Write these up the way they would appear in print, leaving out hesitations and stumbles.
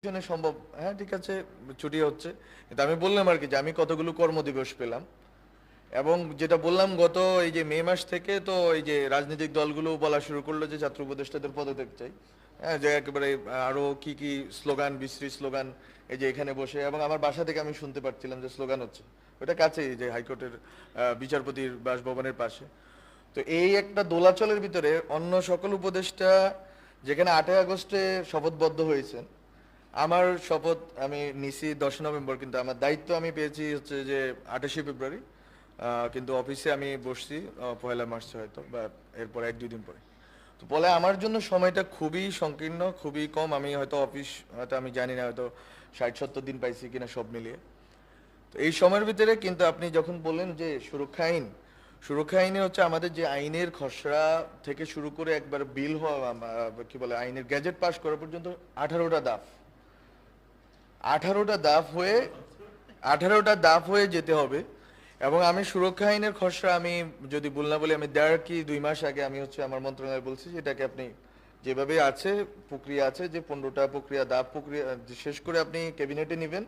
এখানে সম্ভব, হ্যাঁ ঠিক আছে, ছুটি হচ্ছে। কিন্তু আমি বললাম আর কি যে আমি কতগুলো কর্মদিবস পেলাম, এবং যেটা বললাম গত এই যে মে মাস থেকে তো এই যে রাজনৈতিক দলগুলো বলা শুরু করলো যে ছাত্র উপদেষ্টাদের পদত্যাগ চাই। হ্যাঁ, যে একেবারে আরো কি কি স্লোগান, বিশ্রী স্লোগান, এই যে এখানে বসে, এবং আমার বাসা থেকে আমি শুনতে পাচ্ছিলাম যে স্লোগান হচ্ছে, ওটা কাছেই যে হাইকোর্টের বিচারপতির বাসভবনের পাশে। তো এই একটা দোলাচলের ভিতরে অন্য সকল উপদেষ্টা যেখানে 8ই আগস্টে শপথবদ্ধ হয়েছেন, আমার শপথ আমি নিছি 10 নভেম্বর, কিন্তু আমার দায়িত্ব আমি পেয়েছি হচ্ছে যে 28শে ফেব্রুয়ারি। কিন্তু অফিসে আমি বসছি 1লা মার্চ হয়তো, বা এরপর 1-2 দিন পরে। তো বলে আমার জন্য সময়টা খুবই সংকীর্ণ, খুবই কম। আমি হয়তো অফিস হয়তো আমি জানি না, হয়তো 60-70 দিন পাইছি কিনা সব মিলিয়ে। তো এই সময়ের ভিতরে কিন্তু আপনি যখন বললেন যে সুরক্ষা আইন, সুরক্ষা আইনে হচ্ছে আমাদের যে আইনের খসড়া থেকে শুরু করে একবার বিল হওয়া, কি বলে, আইনের গ্যাজেট পাস করা পর্যন্ত 18টা ধাপ, 18টা ধাপ হয়ে 18টা ধাপ হয়ে যেতে হবে। এবং আমি সুরক্ষা আইনের খসড়া, আমি যদি ভুল না বলি, আমি 1.5 কি 2 মাস আগে আমি হচ্ছে আমার মন্ত্রণালয়ে বলছি যেটাকে আপনি যেভাবে আছে প্রক্রিয়া আছে, যে 15টা প্রক্রিয়া ধাপ প্রক্রিয়া শেষ করে আপনি ক্যাবিনেটে নেবেন।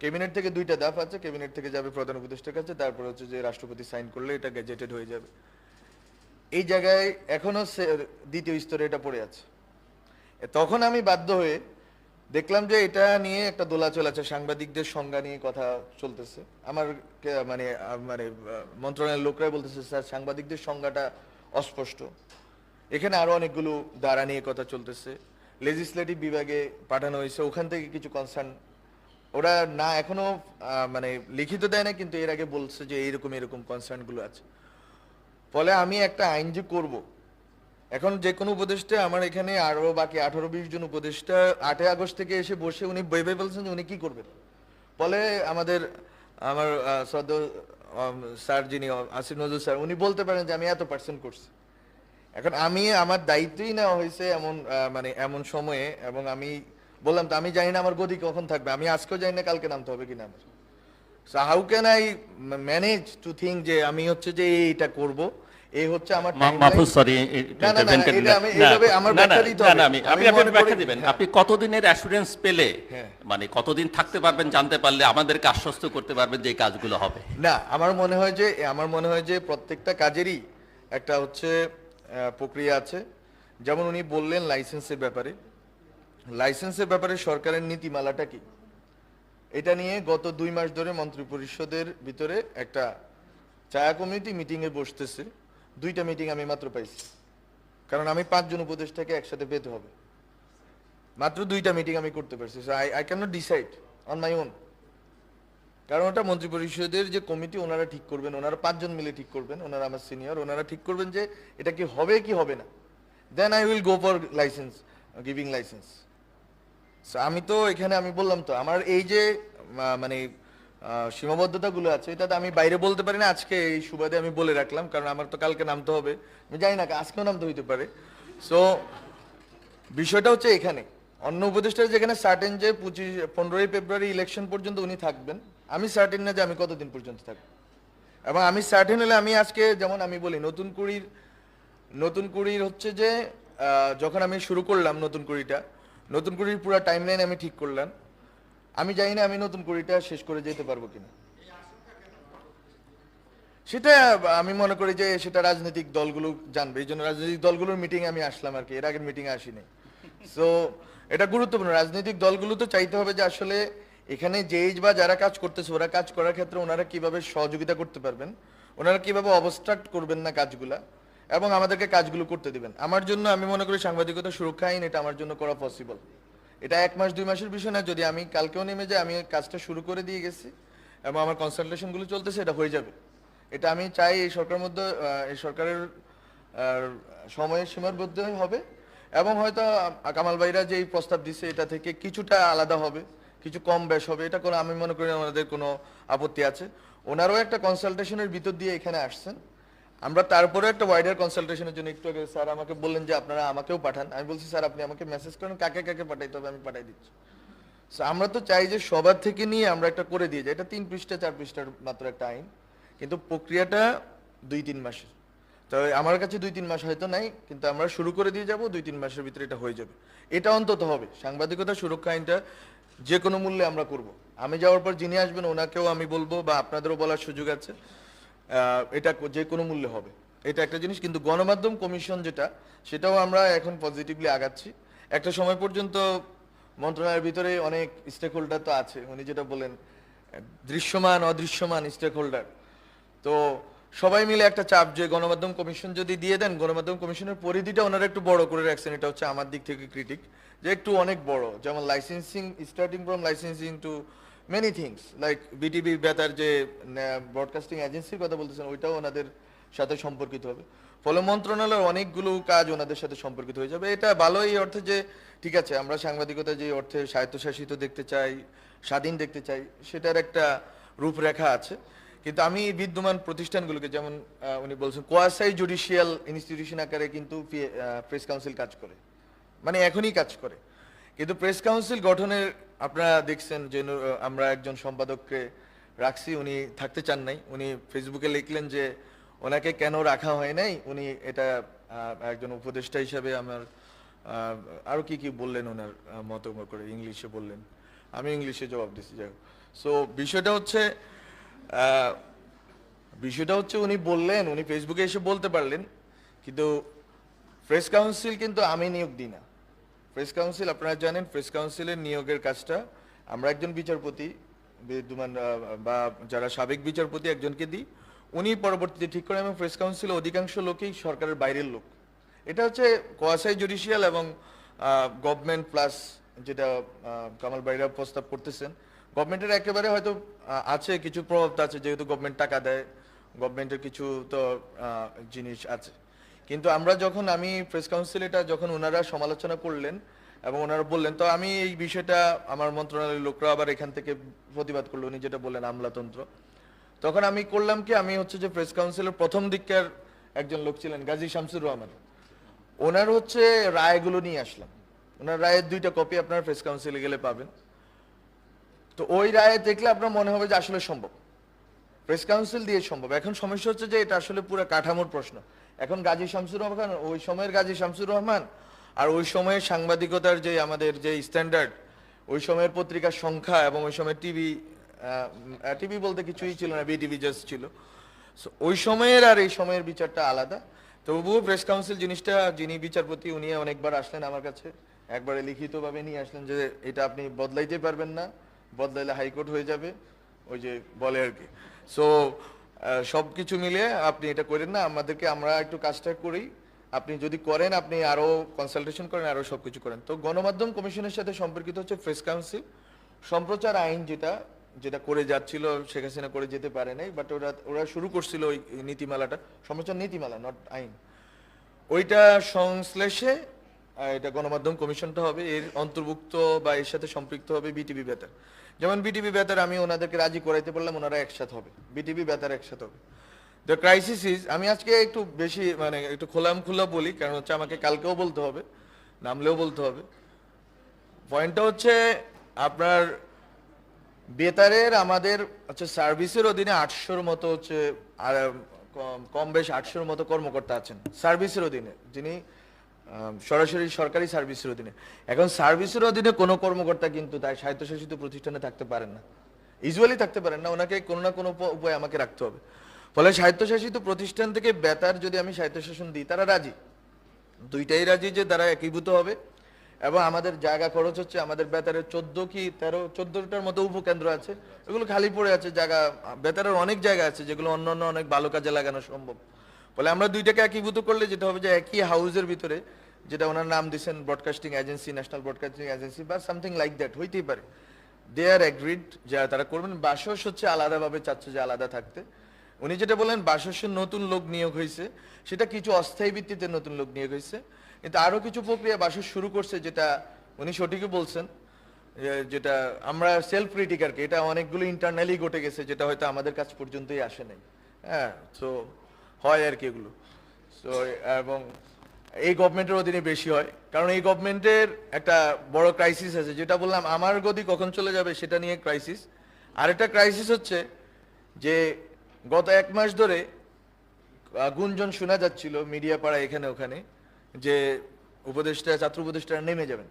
ক্যাবিনেট থেকে 2টা ধাপ আছে, ক্যাবিনেট থেকে যাবে প্রধান উপদেষ্টার কাছে, তারপর হচ্ছে যে রাষ্ট্রপতি সাইন করলে এটা গেজেটেড হয়ে যাবে। এই জায়গায় এখনো দ্বিতীয় স্তরে এটা পড়ে আছে। তখন আমি বাধ্য হয়ে দেখলাম যে এটা নিয়ে একটা দোলাচল আছে, সাংবাদিকদের সংজ্ঞা নিয়ে কথা চলতেছে। আমার মানে মানে মন্ত্রণালয়ের লোকরাই বলতেছে স্যার সাংবাদিকদের সংজ্ঞাটা অস্পষ্ট। এখানে আরো অনেকগুলো ধারা নিয়ে কথা চলতেছে, লেজিসলেটিভ বিভাগে পাঠানো হয়েছে, ওখান থেকে কিছু কনসার্ন ওরা না এখনো মানে লিখিত দেয় না, কিন্তু এর আগে বলছে যে এইরকম এরকম কনসার্ন গুলো আছে। ফলে আমি একটা আইন যে করব, এখন যে কোনো উপদেষ্টা, আমার এখানে আরো বাকি 18-20 জন উপদেষ্টা 8ই আগস্ট থেকে এসে বসে উনি ভেবে বলছেন যে উনি কি করবেন। ফলে আমার শ্রদ্ধেয় স্যার যিনি আসিফ নজরুল স্যার, উনি বলতে পারেন যে আমি এত% করছি। এখন আমি আমার দায়িত্বই নেওয়া হয়েছে এমন মানে এমন সময়ে, এবং আমি বললাম তো আমি জানি না আমার গতি কখন থাকবে, আমি আজকেও জানি না কালকে নামতে হবে কিনা আমার। So how can I manage to think যে আমি হচ্ছে যে এইটা করব, এই হচ্ছে আমার টাইমলাইন। মাহফুজ, সরি, না না না না, এটা আমি এইভাবে আমার ব্যাখ্যা দিতে হবে। আমি আপনি মনে করি, ব্যাখ্যা দিবেন। হ্যাঁ আপনি কতদিনের অ্যাসুরেন্স পেলে, হ্যাঁ। মানে কতদিন থাকতে পারবেন জানতে পারলে আমাদেরকে আশ্বস্ত করতে পারবেন যে এই কাজগুলো হবে? না, আমার মনে হয় যে প্রত্যেকটা কাজেরই একটা হচ্ছে প্রক্রিয়া আছে। যেমন উনি বললেন লাইসেন্সের ব্যাপারে সরকারের নীতিমালাটা কি, এটা নিয়ে গত 2 মাস ধরে মন্ত্রিপরিষদের ভিতরে একটা ছায়া কমিটি মিটিং এ বসতেছে। 2টা মিটিং আমি মাত্র পাইছি, কারণ আমি 5 জন উপদেষ্টাকে একসাথে পেতে হবে। মাত্র 2টা মিটিং আমি করতে পারছি। I can not decide on my own, কারণ ওটা মন্ত্রিপরিষদের যে কমিটি, ওনারা ঠিক করবেন, ওনারা 5 জন মিলে ঠিক করবেন, ওনারা আমার সিনিয়র, ওনারা ঠিক করবেন যে এটা কি হবে কি হবে না। Then I will go for license, giving license. আমি তো এখানে আমি বললাম তো আমার এই যে মানে সীমাবদ্ধতাগুলো আছে, এটা তো আমি বাইরে বলতে পারি না। আজকে এই সুবাদে আমি বলে রাখলাম, কারণ আমার তো কালকে নামতে হবে, আমি জানি না আজকেও নামতে হইতে পারে। সো বিষয়টা হচ্ছে এখানে অন্য উপদেষ্টার যেখানে সার্টেন যে 15ই ফেব্রুয়ারি ইলেকশন পর্যন্ত উনি থাকবেন, আমি সার্টেন না যে আমি কতদিন পর্যন্ত থাকবো। এবং আমি সার্টেন হলে আমি আজকে, যেমন আমি বলি, নতুন কুড়ির হচ্ছে যে যখন আমি শুরু করলাম নতুন কুড়ির পুরো টাইমলাইন আমি ঠিক করলাম। আমি জানি না আমি নতুন কুড়িটা শেষ করে যেতে পারবো কিনা। সেটা আমি মনে করি যে সেটা রাজনৈতিক দলগুলো জানবে, এই জন্য রাজনৈতিক দলগুলোর মিটিং আমি আসলাম আর কি, এর আগের মিটিং আসিনি। সো এটা গুরুত্বপূর্ণ, রাজনৈতিক দলগুলো তো চাইতে হবে যে আসলে এখানে বা যারা কাজ করতেছে, ওরা কাজ করার ক্ষেত্রে ওনারা কিভাবে সহযোগিতা করতে পারবেন, ওনারা কিভাবে অবস্ট্রাক্ট করবেন না কাজগুলা, এবং আমাদেরকে কাজগুলো করতে দিবেন। আমার জন্য আমি মনে করি সাংবাদিকতা সুরক্ষা আইন এটা আমার জন্য করা পসিবল। এটা 1 মাস 2 মাসের বিষয় না, যদি আমি কালকেও নেমে যাই, আমি কাজটা শুরু করে দিয়ে গেছি এবং আমার কনসালটেশন গুলো চলতেছে, এটা হয়ে যাবে। এটা আমি চাই এই সরকারের মধ্যে, এই সরকারের সময়ের সীমার মধ্যে হবে। এবং হয়তো কামাল ভাইরা যে এই প্রস্তাব দিচ্ছে এটা থেকে কিছুটা আলাদা হবে, কিছু কম বেশ হবে, এটা কোনো, আমি মনে করি আমাদের কোনো আপত্তি আছে। ওনারাও একটা কনসালটেশনের ভিতর দিয়ে এখানে আসছেন, আমরা তারপরে একটা ওয়াইডার কনসালটেশনের জন্য একটু আগে স্যার আমাকে বললেন যে আপনারা আমাকেও পাঠান। আমি বলছি স্যার আপনি আমাকে মেসেজ করেন কাকে কাকে পাঠাইতে হবে, আমি পাঠাই দিচ্ছি। আমরা তো চাই যে সবার থেকে নিয়ে আমরা একটা করে দিয়ে যাই। এটা 3 পৃষ্ঠা 4 পৃষ্ঠার মাত্র একটা আইন, কিন্তু প্রক্রিয়াটা 2-3 মাসের। তো তো আমার কাছে 2-3 মাস হয়তো নাই, কিন্তু আমরা শুরু করে দিয়ে যাব, 2-3 মাসের ভিতরে এটা হয়ে যাবে। এটা অন্তত হবে। সাংবাদিকতা সুরক্ষা আইনটা যে কোনো মূল্যে আমরা করব। আমি যাওয়ার পর যিনি আসবেন ওনাকেও আমি বলবো, বা আপনাদেরও বলার সুযোগ আছে, এটা যে কোনো মূল্যে হবে। এটা একটা জিনিস। কিন্তু গণমাধ্যম কমিশন যেটা, সেটাও আমরা এখন পজিটিভলি আগাচ্ছি। একটা সময় পর্যন্ত মন্ত্রণালয়ের ভিতরে অনেক স্টেক হোল্ডার তো আছে, উনি যেটা বলেন দৃশ্যমান অদৃশ্যমান স্টেক হোল্ডার। তো সবাই মিলে একটা চাপ যে গণমাধ্যম কমিশন যদি দিয়ে দেন, গণমাধ্যম কমিশনের পরিধিটা ওনারা একটু বড় করে রাখছেন, এটা হচ্ছে আমার দিক থেকে ক্রিটিক, যে একটু অনেক বড়, যেমন licensing, starting from licensing to many things like BTV বেতার যে ব্রডকাস্টিং এজেন্সির কথা বলতেছেন, ওইটাও ওনাদের সাথে সম্পর্কিত হবে। ফলে মন্ত্রণালয়ের অনেকগুলো কাজ ওনাদের সাথে সম্পর্কিত হয়ে যাবে। এটা ভালো এই অর্থে যে ঠিক আছে, আমরা সাংবাদিকতা যে অর্থে স্বায়ত্তশাসিত দেখতে চাই, স্বাধীন দেখতে চাই, সেটার একটা রূপরেখা আছে। কিন্তু আমি বিদ্যমান প্রতিষ্ঠানগুলোকে, যেমন উনি বলছেন কোয়াসাই জুডিশিয়াল ইনস্টিটিউশন আকারে কিন্তু প্রেস কাউন্সিল কাজ করে, মানে এখনই কাজ করে। কিন্তু প্রেস কাউন্সিল গঠনের আপনারা দেখছেন যে আমরা একজন সম্পাদককে রাখছি, উনি থাকতে চান নাই। উনি ফেসবুকে লিখলেন যে ওনাকে কেন রাখা হয় নাই, উনি এটা একজন উপদেষ্টা হিসাবে আমার আরো কি কি বললেন ওনার মত করে ইংলিশে বললেন, আমি ইংলিশে জবাব দিচ্ছি। যাই হোক, সো বিষয়টা হচ্ছে উনি বললেন, উনি ফেসবুকে এসে বলতে পারলেন, কিন্তু প্রেস কাউন্সিল কিন্তু আমি নিয়োগ দিই না। প্রেস কাউন্সিল আপনারা জানেন, প্রেস কাউন্সিলের নিয়োগের কাজটা আমরা একজন বিচারপতি বিদ্যমান বা যারা সাবেক বিচারপতি একজনকে দিই, উনি পরবর্তীতে ঠিক করেন, এবং প্রেস কাউন্সিলের অধিকাংশ লোকই সরকারের বাইরের লোক। এটা হচ্ছে কোয়াসাই জুডিশিয়াল এবং গভর্নমেন্ট প্লাস যেটা কামাল ভাইরা প্রস্তাব করতেছেন, গভর্নমেন্টের একেবারে হয়তো আছে কিছু প্রভাব তো আছে, যেহেতু গভর্নমেন্ট টাকা দেয়, গভর্নমেন্টের কিছু তো জিনিস আছে। কিন্তু আমরা যখন আমি প্রেস কাউন্সিল এটা যখন ওনারা সমালোচনা করলেন এবং ওনারা বললেন, তো আমি এই বিষয়টা আমার মন্ত্রণালয়ের লোকরা আবার এখান থেকে প্রতিবাদ করলো, উনি যেটা বললেন আমলাতন্ত্র, তখন আমি করলাম কি, আমি হচ্ছে যে প্রেস কাউন্সিলের প্রথম দিককার একজন লোক ছিলেন গাজী শামসুর রহমান, ওনার হচ্ছে রায়গুলো নিয়ে আসলাম। ওনার রায়ের 2টা কপি আপনার প্রেস কাউন্সিলে গেলে পাবেন। তো ওই রায়ে দেখলে আপনার মনে হবে যে আসলে সম্ভব, প্রেস কাউন্সিল দিয়ে সম্ভব। এখন সমস্যা হচ্ছে যে এটা আসলে পুরো কাঠামোর প্রশ্ন। এখন গাজী শামসুর রহমান, ওই সময়ের গাজী শামসুর রহমান আর ওই সময়ের সাংবাদিকতার যে আমাদের যে স্ট্যান্ডার্ড, ওই সময়ের পত্রিকার সংখ্যা এবং ওই সময়ের টিভি বলতে কিছুই ছিল না, বিটিভি জাস্ট ছিল। ওই সময়ের আর এই সময়ের বিচারটা আলাদা। তবুও প্রেস কাউন্সিল জিনিসটা, যিনি বিচারপতি উনি অনেকবার আসলেন আমার কাছে, একবারে লিখিতভাবে নিয়ে আসলেন যে এটা আপনি বদলাইতে পারবেন না, বদলাইলে হাইকোর্ট হয়ে যাবে, ওই যে বলে আর কি। সো সব কিছু মিলিয়ে আপনি এটা করেন না, আমাদেরকে আমরা একটু কাজটা করি, আপনি যদি করেন, আপনি আরো কনসালটেশন করেন, আরো সবকিছু করেন। তো গণমাধ্যম কমিশনের সাথে সম্পর্কিত হচ্ছে প্রেস কাউন্সিল। সম্প্রচার আইন যেটা যেটা করে যাচ্ছিল, শেখ হাসিনা করে যেতে পারে নাই, বাট ওরা শুরু করছিল ওই নীতিমালাটা, সম্প্রচার নীতিমালা, নট আইন, ওইটা সংশ্লেষে এটা গণমাধ্যম কমিশনটা হবে, এর অন্তর্ভুক্ত বা এর সাথে সম্পৃক্ত হবে বিটিভি বেতার। যেমন বিটিভি বেতার আমি ওনাদেরকে রাজি করাইতে পারলাম, ওনারা একসাথে হবে, বিটিভি বেতার একসাথে হবে। দ্য ক্রাইসিস ইজ, আমি আজকে একটু বেশি মানে একটু খোলামখুলা বলি, কারণ হচ্ছে আমাকে কালকেও বলতে হবে, নামলেও বলতে হবে। পয়েন্টটা হচ্ছে আপনার বেতারের আমাদের হচ্ছে সার্ভিসের অধীনে 800-র মতো হচ্ছে আর কম বেশ 800-র মতো কর্মকর্তা আছেন সার্ভিসের অধীনে, যিনি সরাসরি সরকারি সার্ভিসের অধীনে। এখন সার্ভিসের অধীনে কোনো কর্মকর্তা কিন্তু তাই স্বায়ত্তশাসিত প্রতিষ্ঠানে থাকতে পারেন না, ইউজুয়ালি থাকতে পারেন না, ওনাকে কোনো না কোনো উপায়ে আমাকে রাখতে হবে। ফলে স্বায়ত্তশাসিত প্রতিষ্ঠান থেকে বেতার যদি আমি স্বায়ত্তশাসন দিই, তারা রাজি, দুইটাই রাজি যে তারা একীভূত হবে। এবং আমাদের জায়গা খরচ হচ্ছে, আমাদের বেতারের 14টার মতো উপকেন্দ্র আছে, এগুলো খালি পড়ে আছে জায়গা, বেতারের অনেক জায়গা আছে যেগুলো অন্যান্য অনেক ভালো কাজে লাগানো সম্ভব। ফলে আমরা দুইটাকে একীভূত করলে যেটা হবে যে একই হাউসের ভিতরে, যেটা ওনার নাম দিচ্ছেন broadcasting agency, national broadcasting agency বা সামথিং লাইক দ্যাট, হইতেই পারে, দে আর এগ্রিড যা তারা করবেন। বাসস হচ্ছে আলাদাভাবে চাচ্ছে যে আলাদা থাকতে। উনি যেটা বলেন বাসসের নতুন লোক নিয়োগ হয়েছে, সেটা কিছু অস্থায়ী ভিত্তিতে নতুন লোক নিয়োগ হয়েছে, কিন্তু আরো কিছু প্রক্রিয়া বাসস শুরু করছে, যেটা উনি সঠিকই বলছেন, যেটা আমরা সেলফ ক্রিটিক আর কি, এটা অনেকগুলো ইন্টারনালি ঘটে গেছে, যেটা হয়তো আমাদের কাছ পর্যন্তই আসে নাই। হ্যাঁ, সো হয় আর কি এগুলো। সো এবং এই গভর্নমেন্টের অধীনে বেশি হয়, কারণ এই গভর্নমেন্টের একটা বড় ক্রাইসিস আছে, যেটা বললাম আমার গদি কখন চলে যাবে সেটা নিয়ে ক্রাইসিস। আরেকটা ক্রাইসিস হচ্ছে যে গত 1 মাস ধরে গুঞ্জন শোনা যাচ্ছিল মিডিয়া পাড়া এখানে ওখানে যে ছাত্র উপদেষ্টারা নেমে যাবেন,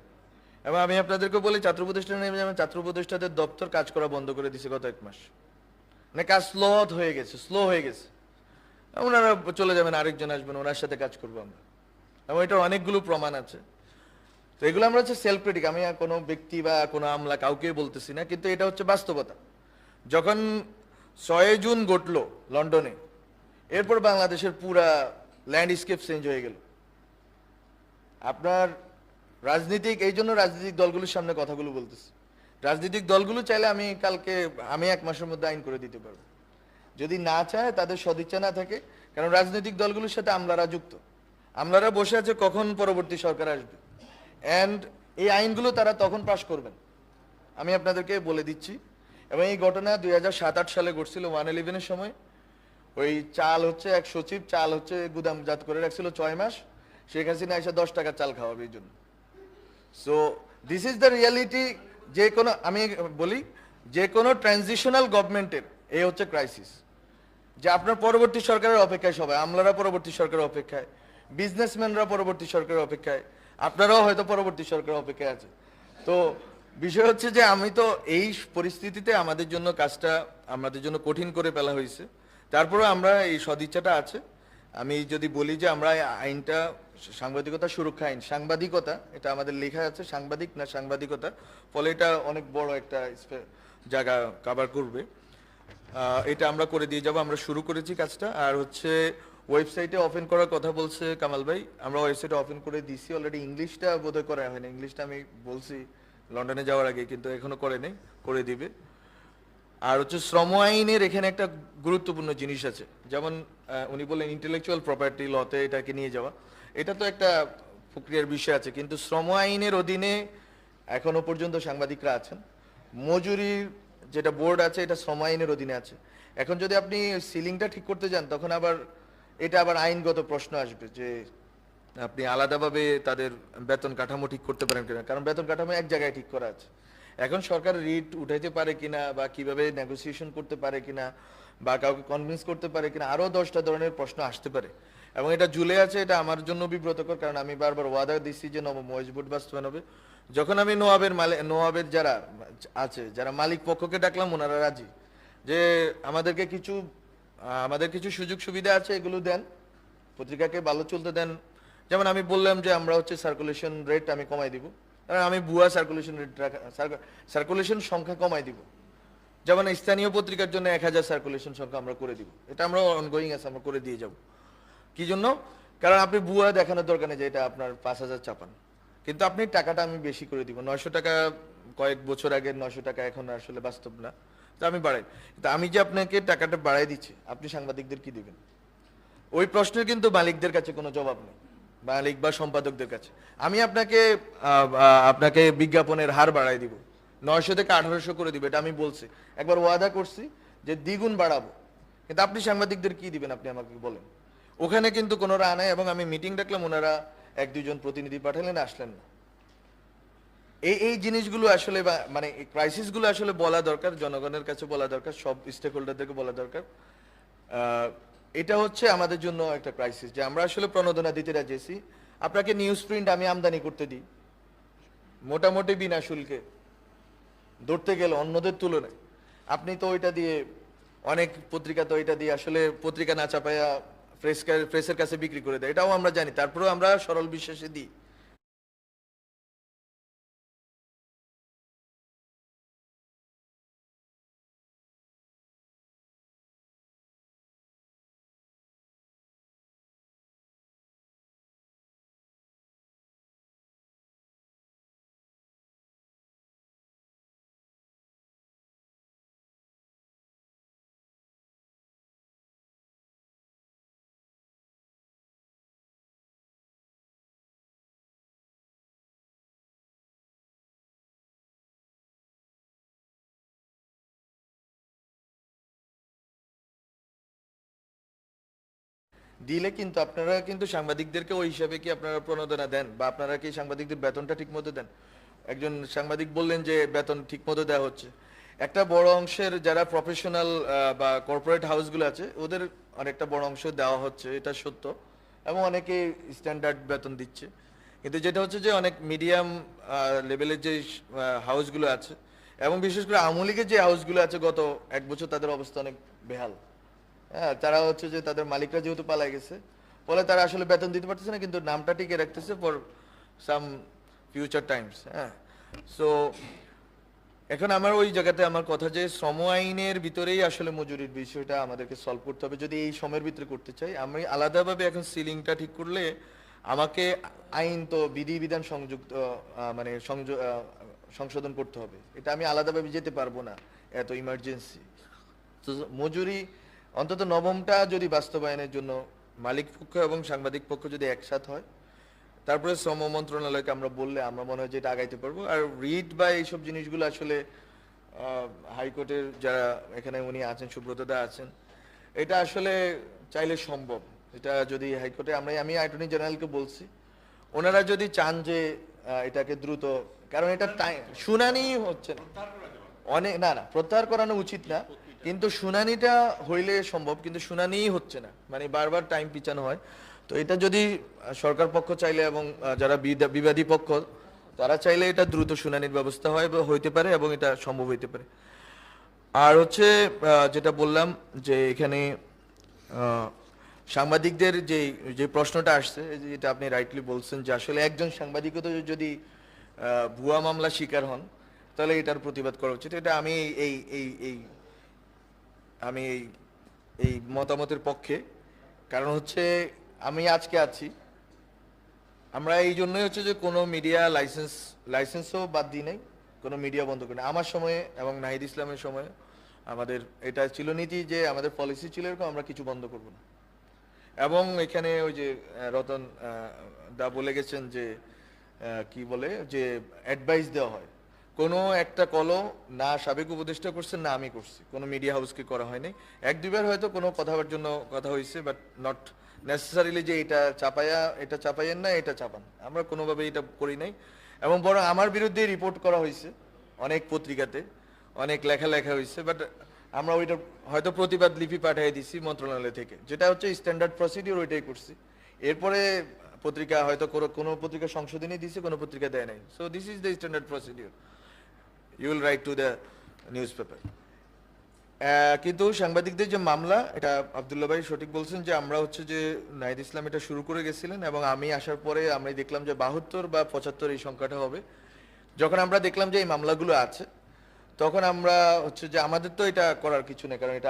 এবং আমি আপনাদেরকে বলি ছাত্র উপদেষ্টারা নেমে যাবেন, ছাত্র উপদেষ্টাদের দপ্তর কাজ করা বন্ধ করে দিছে গত 1 মাস। মানে কাজ স্লো হয়ে গেছে। ওনারা চলে যাবেন, আরেকজন আসবেন, ওনার সাথে কাজ করবো আমরা, এবং এটার অনেকগুলো প্রমাণ আছে। তো এগুলো আমরা হচ্ছে সেলফ ক্রিটিক, আমি আর কোনো ব্যক্তি বা কোনো আমলা কাউকে বলতেছি না, কিন্তু এটা হচ্ছে বাস্তবতা। যখন 6 জুন ঘটলো লন্ডনে, এরপর বাংলাদেশের পুরা ল্যান্ডস্কেপ চেঞ্জ হয়ে গেল। আপনার এই জন্য রাজনৈতিক দলগুলোর সামনে কথাগুলো বলতেছি। রাজনৈতিক দলগুলো চাইলে আমি 1 মাসের মধ্যে আইন করে দিতে পারবো, যদি না চায়, তাদের সদিচ্ছা না থাকে। কারণ রাজনৈতিক দলগুলোর সাথে আমলারা যুক্ত, আমলারা বসে আছে কখন পরবর্তী সরকার আসবে, অ্যান্ড এই আইনগুলো তারা তখন পাশ করবেন, আমি আপনাদেরকে বলে দিচ্ছি। এবং এই ঘটনা 2007-8 সালে ঘটছিল 111-এর সময়। ওই চাল হচ্ছে এক সচিব চাল হচ্ছে গুদামজাত করে রাখছিল 6 মাস, শেখ হাসিনা এসে 10 টাকার চাল খাওয়াবে এই জন্য। So this is the reality. আমি বলি যে কোনো ট্রানজিশনাল গভর্নমেন্টের এই হচ্ছে ক্রাইসিস, যে আপনার পরবর্তী সরকারের অপেক্ষায় সবাই, আমলারা পরবর্তী সরকারের অপেক্ষায়, বিজনেসম্যানরা পরবর্তী সরকারের অপেক্ষায়, আপনারাও হয়তো পরবর্তী সরকারের অপেক্ষায় আছে। তো বিষয় হচ্ছে যে আমি তো এই পরিস্থিতিতে আমাদের জন্য কঠিন করে ফেলা হয়েছে, তারপরে আমরা এই সদিচ্ছাটা আছে। আমি যদি বলি যে আমরা আইনটা সাংবাদিকতা সুরক্ষা আইন, সাংবাদিকতা এটা আমাদের লেখা আছে, সাংবাদিক না সাংবাদিকতা, ফলে এটা অনেক বড় একটা জায়গা কভার করবে। এটা আমরা করে দিয়ে যাব, আমরা শুরু করেছি কাজটা। আর হচ্ছে ওয়েবসাইটে ওপেন করার কথা বলছে কামাল ভাই, আমরা ওয়েবসাইটে ওপেন করে দিছি অলরেডি। ইংলিশটা বোধহয় করা হয়নি, ইংলিশটা আমি বলছি লন্ডনে যাওয়ার আগে, কিন্তু এখনো করে নেই, করে দিবে। আর হচ্ছে শ্রম আইনের এখানে একটা গুরুত্বপূর্ণ জিনিস আছে, যেমন উনি বললেন ইন্টেলেকচুয়াল প্রপার্টি লতে এটাকে নিয়ে যাওয়া, এটা তো একটা প্রক্রিয়ার বিষয় আছে, কিন্তু শ্রম আইনের অধীনে এখনো পর্যন্ত সাংবাদিকরা আছেন। মজুরির যেটা বোর্ড আছে এটা শ্রম আইনের অধীনে আছে। এখন যদি আপনি সিলিংটা ঠিক করতে যান, তখন এটা আবার আইনগত প্রশ্ন আসবে যে আপনি আলাদাভাবে তাদের বেতন কাঠামো ঠিক করতে পারেন কিনা, কারণ বেতন কাঠামো এক জায়গায় ঠিক করা আছে। এখন সরকার রিট উঠাইতে পারে কিনা, বা কিভাবে নেগোসিয়েশন করতে পারে কিনা, বা কাউকে কনভিন্স করতে পারে কিনা, আরো 10টা ধরনের প্রশ্ন আসতে পারে। এবং এটা ঝুলে আছে, এটা আমার জন্য বিব্রতকর, কারণ আমি বারবার ওয়াদা দিচ্ছি যে নবম ওয়েজ বোর্ড বাস্তবায়ন হবে। যখন আমি নোয়াবের যারা আছে, যারা মালিক পক্ষকে ডাকলাম, ওনারা রাজি যে আমাদের কিছু সুযোগ সুবিধা আছে, এগুলো দেন, পত্রিকাকে ভালো চলতে দেন। যেমন আমি বললাম যে আমরা হচ্ছে সার্কুলেশন রেট আমি কমাই দিব, আমি ভুয়া সার্কুলেশন রেট সার্কুলেশন সংখ্যা কমাই দিব। যেমন স্থানীয় পত্রিকার জন্য 1000 সার্কুলেশন সংখ্যা আমরা করে দিব, এটা আমরা অনগোয়িং আছে, আমরা করে দিয়ে যাব। কি জন্য? কারণ আপনি ভুয়া দেখানোর দরকার নেই যে এটা আপনার 5000 চাপান, কিন্তু আপনি টাকাটা আমি বেশি করে দিব। 900 টাকা কয়েক বছর আগে 900 টাকা এখন আসলে বাস্তব না, তো আমি বাড়াই। তো আমি যে আপনাকে টাকাটা বাড়াই দিচ্ছি, আপনি সাংবাদিকদের কি দিবেন? ওই প্রশ্নের কিন্তু মালিকদের কাছে কোনো জবাব নেই, মালিক বা সম্পাদকদের কাছে। আমি আপনাকে বিজ্ঞাপনের হার বাড়াই দিব, 900 থেকে 1800 করে দিব, এটা আমি বলছি, একবার ওয়াদা করছি যে দ্বিগুণ বাড়াবো। কিন্তু আপনি সাংবাদিকদের কি দিবেন আপনি আমাকে বলেন। ওখানে কিন্তু কোনো রা নাই, এবং আমি মিটিং ডাকলাম, ওনারা 1-2 জন প্রতিনিধি পাঠালেন, আসলেন না। এই জিনিসগুলো আসলে মানে এই ক্রাইসিসগুলো আসলে বলা দরকার, জনগণের কাছে বলা দরকার, সব স্টেক হোল্ডারদেরকে বলা দরকার। এটা হচ্ছে আমাদের জন্য একটা ক্রাইসিস, যে আমরা আসলে প্রণোদনা দিতে রাজি। আপনাকে নিউজ প্রিন্ট আমি আমদানি করতে দিই মোটামুটি বিনা শুল্কে, ধরতে গেলে অন্যদের তুলনায়। আপনি তো ওইটা দিয়ে, অনেক পত্রিকা তো ওইটা দিয়ে আসলে পত্রিকা না চাপাইয়া প্রেসের কাছে বিক্রি করে দেয়, এটাও আমরা জানি, তারপরেও আমরা সরল বিশ্বাসে দিই। দিলে কিন্তু আপনারা কিন্তু সাংবাদিকদেরকে ওই হিসাবে কি আপনারা প্রণোদনা দেন, বা আপনারা কি সাংবাদিকদের বেতনটা ঠিক মতো দেন? একজন সাংবাদিক বললেন যে বেতন ঠিক মতো দেওয়া হচ্ছে। একটা বড় অংশের যারা প্রফেশনাল বা কর্পোরেট হাউসগুলো আছে ওদের অনেকটা বড় অংশ দেওয়া হচ্ছে, এটা সত্য, এবং অনেকে স্ট্যান্ডার্ড বেতন দিচ্ছে। কিন্তু যেটা হচ্ছে যে অনেক মিডিয়াম লেভেলের যে হাউসগুলো আছে, এবং বিশেষ করে আওয়ামী লীগের যে হাউসগুলো আছে গত 1 বছর তাদের অবস্থা অনেক বেহাল। হ্যাঁ, তারা হচ্ছে যে তাদের মালিকরা যেহেতু পালাই গেছে, ফলে তারা আসলে বেতন দিতে পারতেছে না, কিন্তু নামটা টিকে রাখতেছে ফর সাম ফিউচার টাইমস। হ্যাঁ, সো এখন আমার ওই জায়গাতে আমার কথা যে শ্রম আইনের ভিতরেই আসলে মজুরির বিষয়টা আমাদেরকে সলভ করতে হবে যদি এই সময়ের ভিতরে করতে চাই। আমি আলাদাভাবে এখন সিলিংটা ঠিক করলে আমাকে আইন তো বিধিবিধান সংযুক্ত মানে সংশোধন করতে হবে, এটা আমি আলাদাভাবে যেতে পারবো না, এত ইমার্জেন্সি। তো মজুরি অন্তত নবমটা যদি বাস্তবায়নের জন্য মালিক পক্ষ এবং সাংবাদিক পক্ষ যদি একসাথ হয়, তারপরে শ্রম মন্ত্রণালয়কে আমরা বললে আমরা মনে হয় যে এটা আগাইতে পারবো। আর রিট বা এইসব জিনিসগুলো আসলে হাইকোর্টের যারা এখানে উনি আছেন, সুব্রতদা আছেন, এটা আসলে চাইলে সম্ভব। এটা যদি হাইকোর্টে আমি অ্যাটর্নি জেনারেলকে বলছি, ওনারা যদি চান যে এটাকে দ্রুত, কারণ এটা শুনানি হচ্ছে না অনেক, না না প্রত্যাহার করানো উচিত না, কিন্তু শুনানিটা হইলে সম্ভব, কিন্তু শুনানিই হচ্ছে না, মানে বারবার টাইম পিছানো হয়। তো এটা যদি সরকার পক্ষ চাইলে এবং যারা বিবাদী পক্ষ তারা চাইলে এটা দ্রুত শুনানির ব্যবস্থা হয় বা হইতে পারে, এবং এটা সম্ভব হইতে পারে। আর হচ্ছে যেটা বললাম যে এখানে সাংবাদিকদের যে যে প্রশ্নটা আসছে, যেটা আপনি রাইটলি বলছেন যে আসলে একজন সাংবাদিকও তো যদি ভুয়া মামলা শিকার হন তাহলে এটার প্রতিবাদ করা উচিত। এটা আমি এই এই এই আমি এই এই মতামতের পক্ষে। কারণ হচ্ছে আমি আজকে আছি, আমরা এই জন্যই হচ্ছে যে কোনো মিডিয়া লাইসেন্সও বাদ দিই নাই, কোনো মিডিয়া বন্ধ করি না। আমার সময়ে এবং নাহিদ ইসলামের সময়ে আমাদের এটা ছিল নীতি যে আমাদের পলিসি ছিল এরকম, আমরা কিছু বন্ধ করব না। এবং এখানে ওই যে রতন দা বলে গেছেন যে কি বলে যে অ্যাডভাইস দেওয়া হয়, কোনো একটা কলও না সাবেক উপদেষ্টা করছেন না আমি করছি, কোনো মিডিয়া হাউসকে করা হয়নি। 1-2বার হয়তো কোনো কথার জন্য কথা হয়েছে, বাট নট নেসেসারিলি যে এটা চাপাইয়েন না, এটা চাপান, আমরা কোনোভাবে এটা করি নাই। এবং বরং আমার বিরুদ্ধে রিপোর্ট করা হয়েছে অনেক পত্রিকাতে, অনেক লেখা হয়েছে, বাট আমরা ওইটা হয়তো প্রতিবাদ লিপি পাঠিয়ে দিছি মন্ত্রণালয় থেকে, যেটা হচ্ছে স্ট্যান্ডার্ড প্রসিডিউর, ওইটাই করছি। এরপরে পত্রিকা হয়তো কোনো পত্রিকা সংশোধনী দিছে, কোনো পত্রিকা দেয় নাই। So this is the standard procedure, you will write to the newspaper. কিন্তু সাংবাদিকদের যে মামলা, এটা আব্দুল্লাহ ভাই সঠিক বলছেন যে আমরা হচ্ছে যে নাহিদ ইসলাম এটা শুরু করে গেছিলেন, এবং আমি আসার পরে আমরা দেখলাম যে 72 বা 75 এই সংখ্যাটা হবে। যখন আমরা দেখলাম যে এই মামলাগুলো আছে, তখন আমরা হচ্ছে যে আমাদের তো এটা করার কিছু নেই, কারণ এটা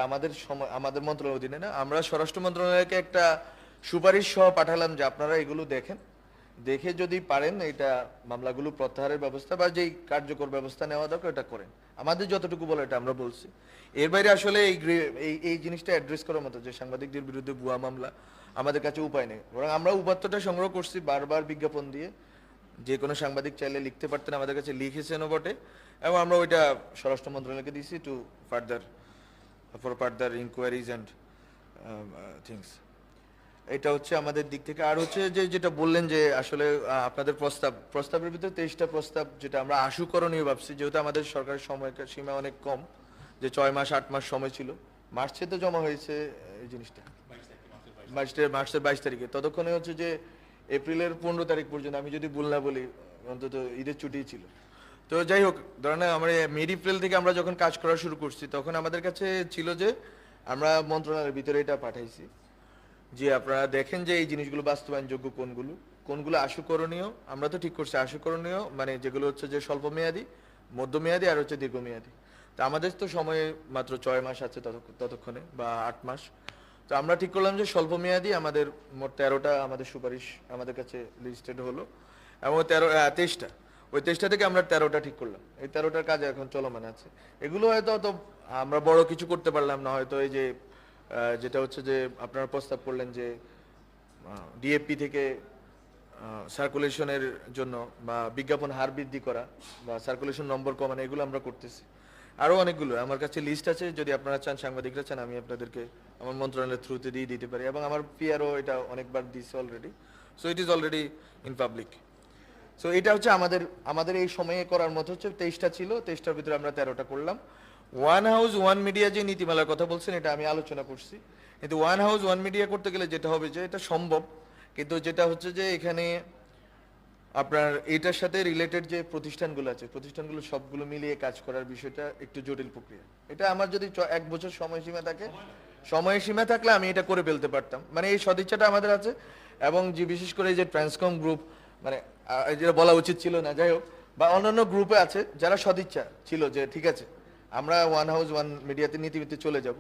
আমাদের মন্ত্রণালয়ের অধীনে না। আমরা স্বরাষ্ট্র মন্ত্রণালয়কে একটা সুপারিশ সহ পাঠালাম যে আপনারা এগুলো দেখেন, দেখে যদি পারেন এটা মামলাগুলো প্রত্যাহারের ব্যবস্থা বা যেই কার্যকর ব্যবস্থা নেওয়া দরকার এটা করেন। আমাদের যতটুকু বলে এটা আমরা বলছি। এর বাইরে আসলে এই জিনিসটা অ্যাড্রেস করার মতো যে সাংবাদিকদের বিরুদ্ধে ভুয়া মামলা, আমাদের কাছে উপায় নেই। বরং আমরা উপাত্তটা সংগ্রহ করছি বারবার বিজ্ঞাপন দিয়ে, যে কোনো সাংবাদিক চাইলে লিখতে পারতেন, আমাদের কাছে লিখেছেনও বটে, এবং আমরা ওইটা স্বরাষ্ট্র মন্ত্রণালয়কে দিয়েছি two further enquiries and things. এটা হচ্ছে আমাদের দিক থেকে। আর হচ্ছে যে যেটা বললেন যে আসলে আপনাদের প্রস্তাবের ভিতরে 23টা প্রস্তাব, যেটা আমরা আশুকরণীয় ভাবছি, যেহেতু আমাদের সরকারের সময় সীমা অনেক কম, যে 6 মাস 8 মাস সময় ছিল, মার্চে তো জমা হয়েছে এই জিনিসটা, মার্চের 22 তারিখে, ততক্ষণে হচ্ছে যে এপ্রিলের 15 তারিখ পর্যন্ত, আমি যদি ভুল না বলি অন্তত ঈদের ছুটি ছিল। তো যাই হোক, ধরেন আমরা মিড এপ্রিল থেকে আমরা যখন কাজ করা শুরু করছি, তখন আমাদের কাছে ছিল যে আমরা মন্ত্রণালয়ের ভিতরে এটা পাঠাইছি যে আপনারা দেখেন যে এই জিনিসগুলো বাস্তবায়নযোগ্য কোনগুলো আশুকরণীয়। আমরা তো ঠিক করছি আশুকরণীয়, মানে যেগুলো হচ্ছে যে স্বল্প মেয়াদী, মধ্যমেয়াদী আর হচ্ছে দীর্ঘমেয়াদী। তো আমাদের তো সময় মাত্র 6 মাস আছে ততক্ষণে, বা 8 মাস। তো আমরা ঠিক করলাম যে স্বল্প মেয়াদী আমাদের মোট 13টা আমাদের সুপারিশ আমাদের কাছে লিস্টেড হলো, এবং 23টা, ওই 23টা থেকে আমরা 13টা ঠিক করলাম। এই 13টার কাজ এখন চলমান আছে। এগুলো হয়তো তো আমরা বড় কিছু করতে পারলাম না, হয়তো এই যে যেটা হচ্ছে যে আপনারা প্রস্তাব করলেন যে ডিএপি থেকে সার্কুলেশনের জন্য বা বিজ্ঞাপন হার বৃদ্ধি করা বা সার্কুলেশন নম্বর কমানো, এগুলো আমরা করতেছি। আরও অনেকগুলো আমার কাছে লিস্ট আছে, যদি আপনারা চান, সাংবাদিকরা চান, আমি আপনাদেরকে আমার মন্ত্রণালয়ের থ্রুতে দিয়ে দিতে পারি, এবং আমার পিআরও এটা অনেকবার দিচ্ছে already. So it is already in public. So এটা হচ্ছে আমাদের এই সময়ে করার মতো হচ্ছে 23টা ছিল, 23টার ভিতরে আমরা 13টা করলাম। ওয়ান হাউস ওয়ান মিডিয়া যে নীতিমালার কথা বলছেন এটা আমি আলোচনা করছি, কিন্তু ওয়ান হাউস ওয়ান মিডিয়া করতে গেলে যেটা হবে যে এটা সম্ভব, কিন্তু যেটা হচ্ছে যে এখানে আপনার এটার সাথে রিলেটেড যে প্রতিষ্ঠানগুলো আছে প্রতিষ্ঠানগুলো সবগুলো মিলিয়ে কাজ করার বিষয়টা একটু জটিল প্রক্রিয়া। এটা আমার যদি 1 বছর সময়সীমা থাকে, সময়সীমা থাকলে আমি এটা করে ফেলতে পারতাম, মানে এই সদিচ্ছাটা আমাদের আছে। এবং যে বিশেষ করে এই যে ট্রান্সকম গ্রুপ, মানে যেটা বলা উচিত ছিল না, যাই হোক, বা অন্যান্য গ্রুপে আছে যারা সদিচ্ছা ছিল যে ঠিক আছে আমরা ওয়ান হাউস ওয়ান মিডিয়াতে নীতিভিত্তিক চলে যাব।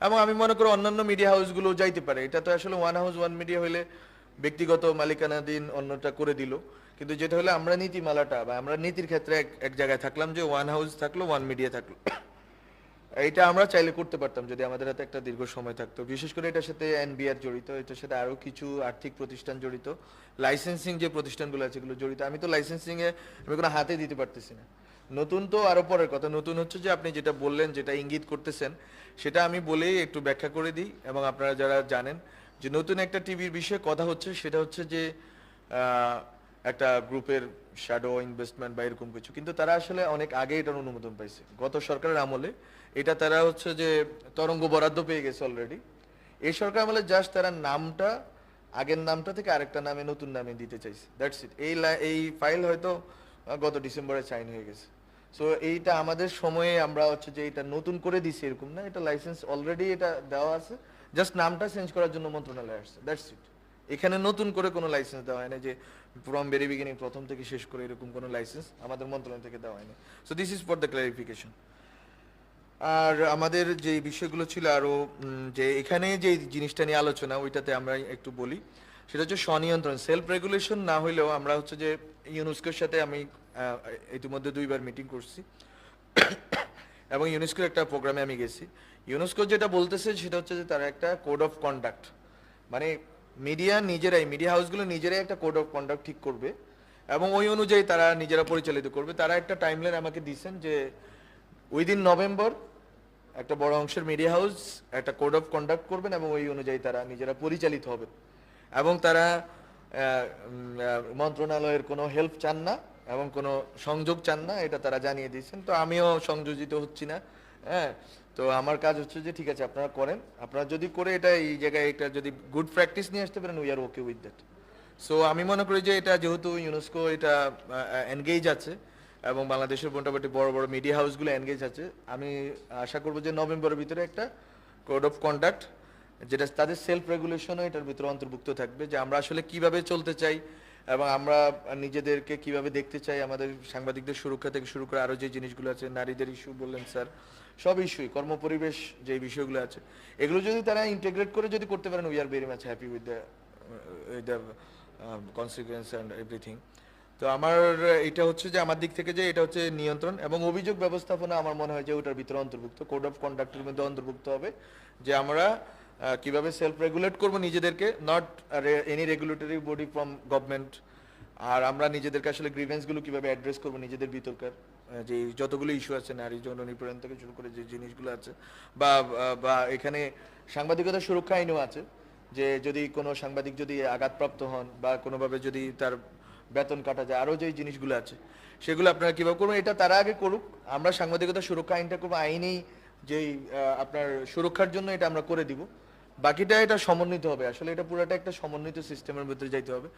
এবং আমি মনে করি অন্যান্য মিডিয়া হাউসগুলো যাইতে পারে, এটা তো আসলে ওয়ান হাউস ওয়ান মিডিয়া হলে ব্যক্তিগত মালিকানাধীন অন্যটা করে দিল, কিন্তু যেটা হলে আমরা নীতিমালাটা বা আমরা নীতির ক্ষেত্রে এক এক জায়গায় থাকলাম যে ওয়ান হাউস থাকলো ওয়ান মিডিয়া থাকলো, এইটা আমরা চাইলে করতে পারতাম যদি আমাদের হাতে একটা দীর্ঘ সময় থাকতো। বিশেষ করে এটার সাথে এনবিআর জড়িত, এটার সাথে আরো কিছু আর্থিক প্রতিষ্ঠান জড়িত, লাইসেন্সিং যে প্রতিষ্ঠানগুলো আছে এগুলো জড়িত। আমি তো লাইসেন্সিং এ আমি কোনো হাতে দিতে পারতেছি না। নতুন তো আরো পরের কথা, নতুন হচ্ছে যে আপনি যেটা বললেন, যেটা ইঙ্গিত করতেছেন, সেটা আমি বলেই একটু ব্যাখ্যা করে দিই। এবং আপনারা যারা জানেন যে নতুন একটা টিভির বিষয়ে কথা হচ্ছে, সেটা হচ্ছে যে একটা গ্রুপের শ্যাডো ইনভেস্টমেন্ট বা এরকম কিছু, কিন্তু তারা আসলে অনেক আগে এটার অনুমোদন পাইছে গত সরকারের আমলে। এটা তারা হচ্ছে যে তরঙ্গ বরাদ্দ পেয়ে গেছে অলরেডি। এই সরকার আমলে জাস্ট তারা নামটা আগের নামটা থেকে আরেকটা নামে নতুন নামে দিতে চাইছে, দ্যাটস ইট। এই ফাইল হয়তো গত ডিসেম্বরে সাইন হয়ে গেছে। সো এইটা আমাদের সময়ে আমরা হচ্ছে যে এটা নতুন করে দিছি এরকম না, এটা লাইসেন্স অলরেডি এটা দেওয়া আছে, জাস্ট নামটা চেঞ্জ করার জন্য মন্ত্রণালয়ে আসছে, দ্যাটস ইট। এখানে নতুন করে কোনো লাইসেন্স দেওয়া হয় না যে ফ্রম ভেরি বিগিনিং প্রথম থেকে শেষ করে এরকম কোনো লাইসেন্স আমাদের মন্ত্রণালয় থেকে দেওয়া হয়নি। So this is for the clarification. আর আমাদের যে বিষয়গুলো ছিল আরো যে এখানে যে জিনিসটা নিয়ে আলোচনা ওইটাতে আমরা একটু বলি, সেটা হচ্ছে স্বনিয়ন্ত্রণ, সেলফ রেগুলেশন না হইলেও আমরা হচ্ছে যে ইউনেস্কোর সাথে আমি ইতিমধ্যে 2বার মিটিং করছি এবং ইউনেস্কোর একটা প্রোগ্রামে আমি গেছি। ইউনেস্কো যেটা বলতেছে সেটা হচ্ছে যে তারা একটা কোড অফ কন্ডাক্ট, মানে মিডিয়া হাউসগুলো নিজেরাই একটা কোড অফ কন্ডাক্ট ঠিক করবে এবং ওই অনুযায়ী তারা নিজেরা পরিচালিত করবে। তারা একটা টাইমলাইন আমাকে দিচ্ছেন যে উইদিন নভেম্বর একটা বড় অংশের মিডিয়া হাউস একটা কোড অফ কন্ডাক্ট করবেন এবং ওই অনুযায়ী তারা নিজেরা পরিচালিত হবে। এবং তারা মন্ত্রণালয়ের কোনো হেল্প চান না এবং কোনো সংযোগ চান না, এটা তারা জানিয়ে দিয়েছেন। তো আমিও সংযোজিত হচ্ছি না, হ্যাঁ। তো আমার কাজ হচ্ছে যে ঠিক আছে আপনারা করেন, আপনারা যদি করে এটা এই জায়গায় এটা যদি গুড প্র্যাকটিস নিয়ে আসতে পারেন, we are okay with that. So আমি মনে করি যে এটা যেহেতু ইউনেস্কো এটা এনগেজ আছে এবং বাংলাদেশের মোটামুটি বড় বড় মিডিয়া হাউসগুলো এনগেজ আছে, আমি আশা করবো যে নভেম্বরের ভিতরে একটা কোড অফ কন্ডাক্ট যেটা তাদের সেলফ রেগুলেশনও এটার ভিতরে অন্তর্ভুক্ত থাকবে, যে আমরা আসলে কিভাবে চলতে চাই এবং আমরা নিজেদেরকে কিভাবে দেখতে চাই, আমাদের সাংবাদিকদের সুরক্ষা থেকে শুরু করে আরো যে জিনিসগুলো আছে, নারীদের ইস্যু বললেন স্যার, সব ইস্যুই, কর্মপরিবেশ যে বিষয়গুলো আছে, এগুলো যদি তারা ইন্টিগ্রেট করে যদি করতে পারেন, we are very much happy with the consequence and everything. তো আমার এটা হচ্ছে যে আমার দিক থেকে যে এটা হচ্ছে নিয়ন্ত্রণ এবং অভিযোগ ব্যবস্থাপনা, আমার মনে হয় যে ওটার ভিতরে অন্তর্ভুক্ত, কোড অফ কন্ডাক্টের মধ্যে অন্তর্ভুক্ত হবে যে আমরা কিভাবে সেলফ রেগুলেট করব নিজেদেরকে, not any regulatory body from government. আর আমরা নিজেদেরকে আসলে গ্রিভেন্সগুলো কিভাবে অ্যাড্রেস করবো, নিজেদের ভিতরকার যে যতগুলো ইস্যু আছে, নারী যৌন নিপীড়ন থেকে শুরু করে যে জিনিসগুলো আছে, বা বা এখানে সাংবাদিকতার সুরক্ষা আইনও আছে, যে যদি কোনো সাংবাদিক যদি আঘাতপ্রাপ্ত হন বা কোনোভাবে যদি তার বেতন কাটা যায়, আরও যে জিনিসগুলো আছে সেগুলো আপনারা কীভাবে করবেন, এটা তারা আগে করুক। আমরা সাংবাদিকতা সুরক্ষা আইনটা করবো, আইনেই যেই আপনার সুরক্ষার জন্য এটা আমরা করে দিব, বাকিটা এটা সমন্বিত হবে। আসলে এটা পুরোটা একটা সমন্বিত সিস্টেমের ভিতরে যাইতে হবে।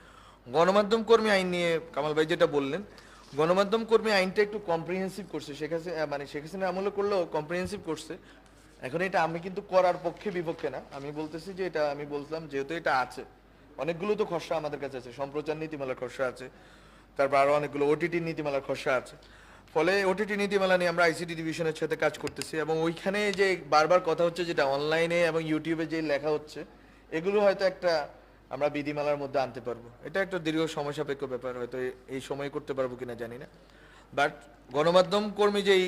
গণমাধ্যম কর্মী আইন নিয়ে কামাল ভাই যেটা বললেন, গণমাধ্যম কর্মী আইনটা একটু কম্প্রিহেন্সিভ করছে শেখ হাসিনা আমলে করলেও কম্প্রিহেন্সিভ করছে। এখন এটা আমি কিন্তু করার পক্ষে বিপক্ষে না, আমি বলতেছি যে এটা আমি বললাম যেহেতু এটা আছে, অনেকগুলো তো খসড়া আমাদের কাছে আছে, সম্প্রচার নীতিমালার খসড়া আছে, তারপর আরো অনেকগুলো ওটিটি নীতিমালার খসড়া আছে। ফলে ওটিটি নীতিমালা নিয়ে আমরা আইসিটি ডিভিশনের সাথে কাজ করতেছি এবং ওইখানে যে বারবার কথা হচ্ছে যেটা অনলাইনে এবং ইউটিউবে যে লেখা হচ্ছে, এগুলো হয়তো একটা আমরা বিধিমালার মধ্যে আনতে পারবো। এটা একটা দীর্ঘ সময় সাপেক্ষ ব্যাপার, হয়তো এই সময় করতে পারবো কিনা জানি না। বাট গণমাধ্যম কর্মী যেই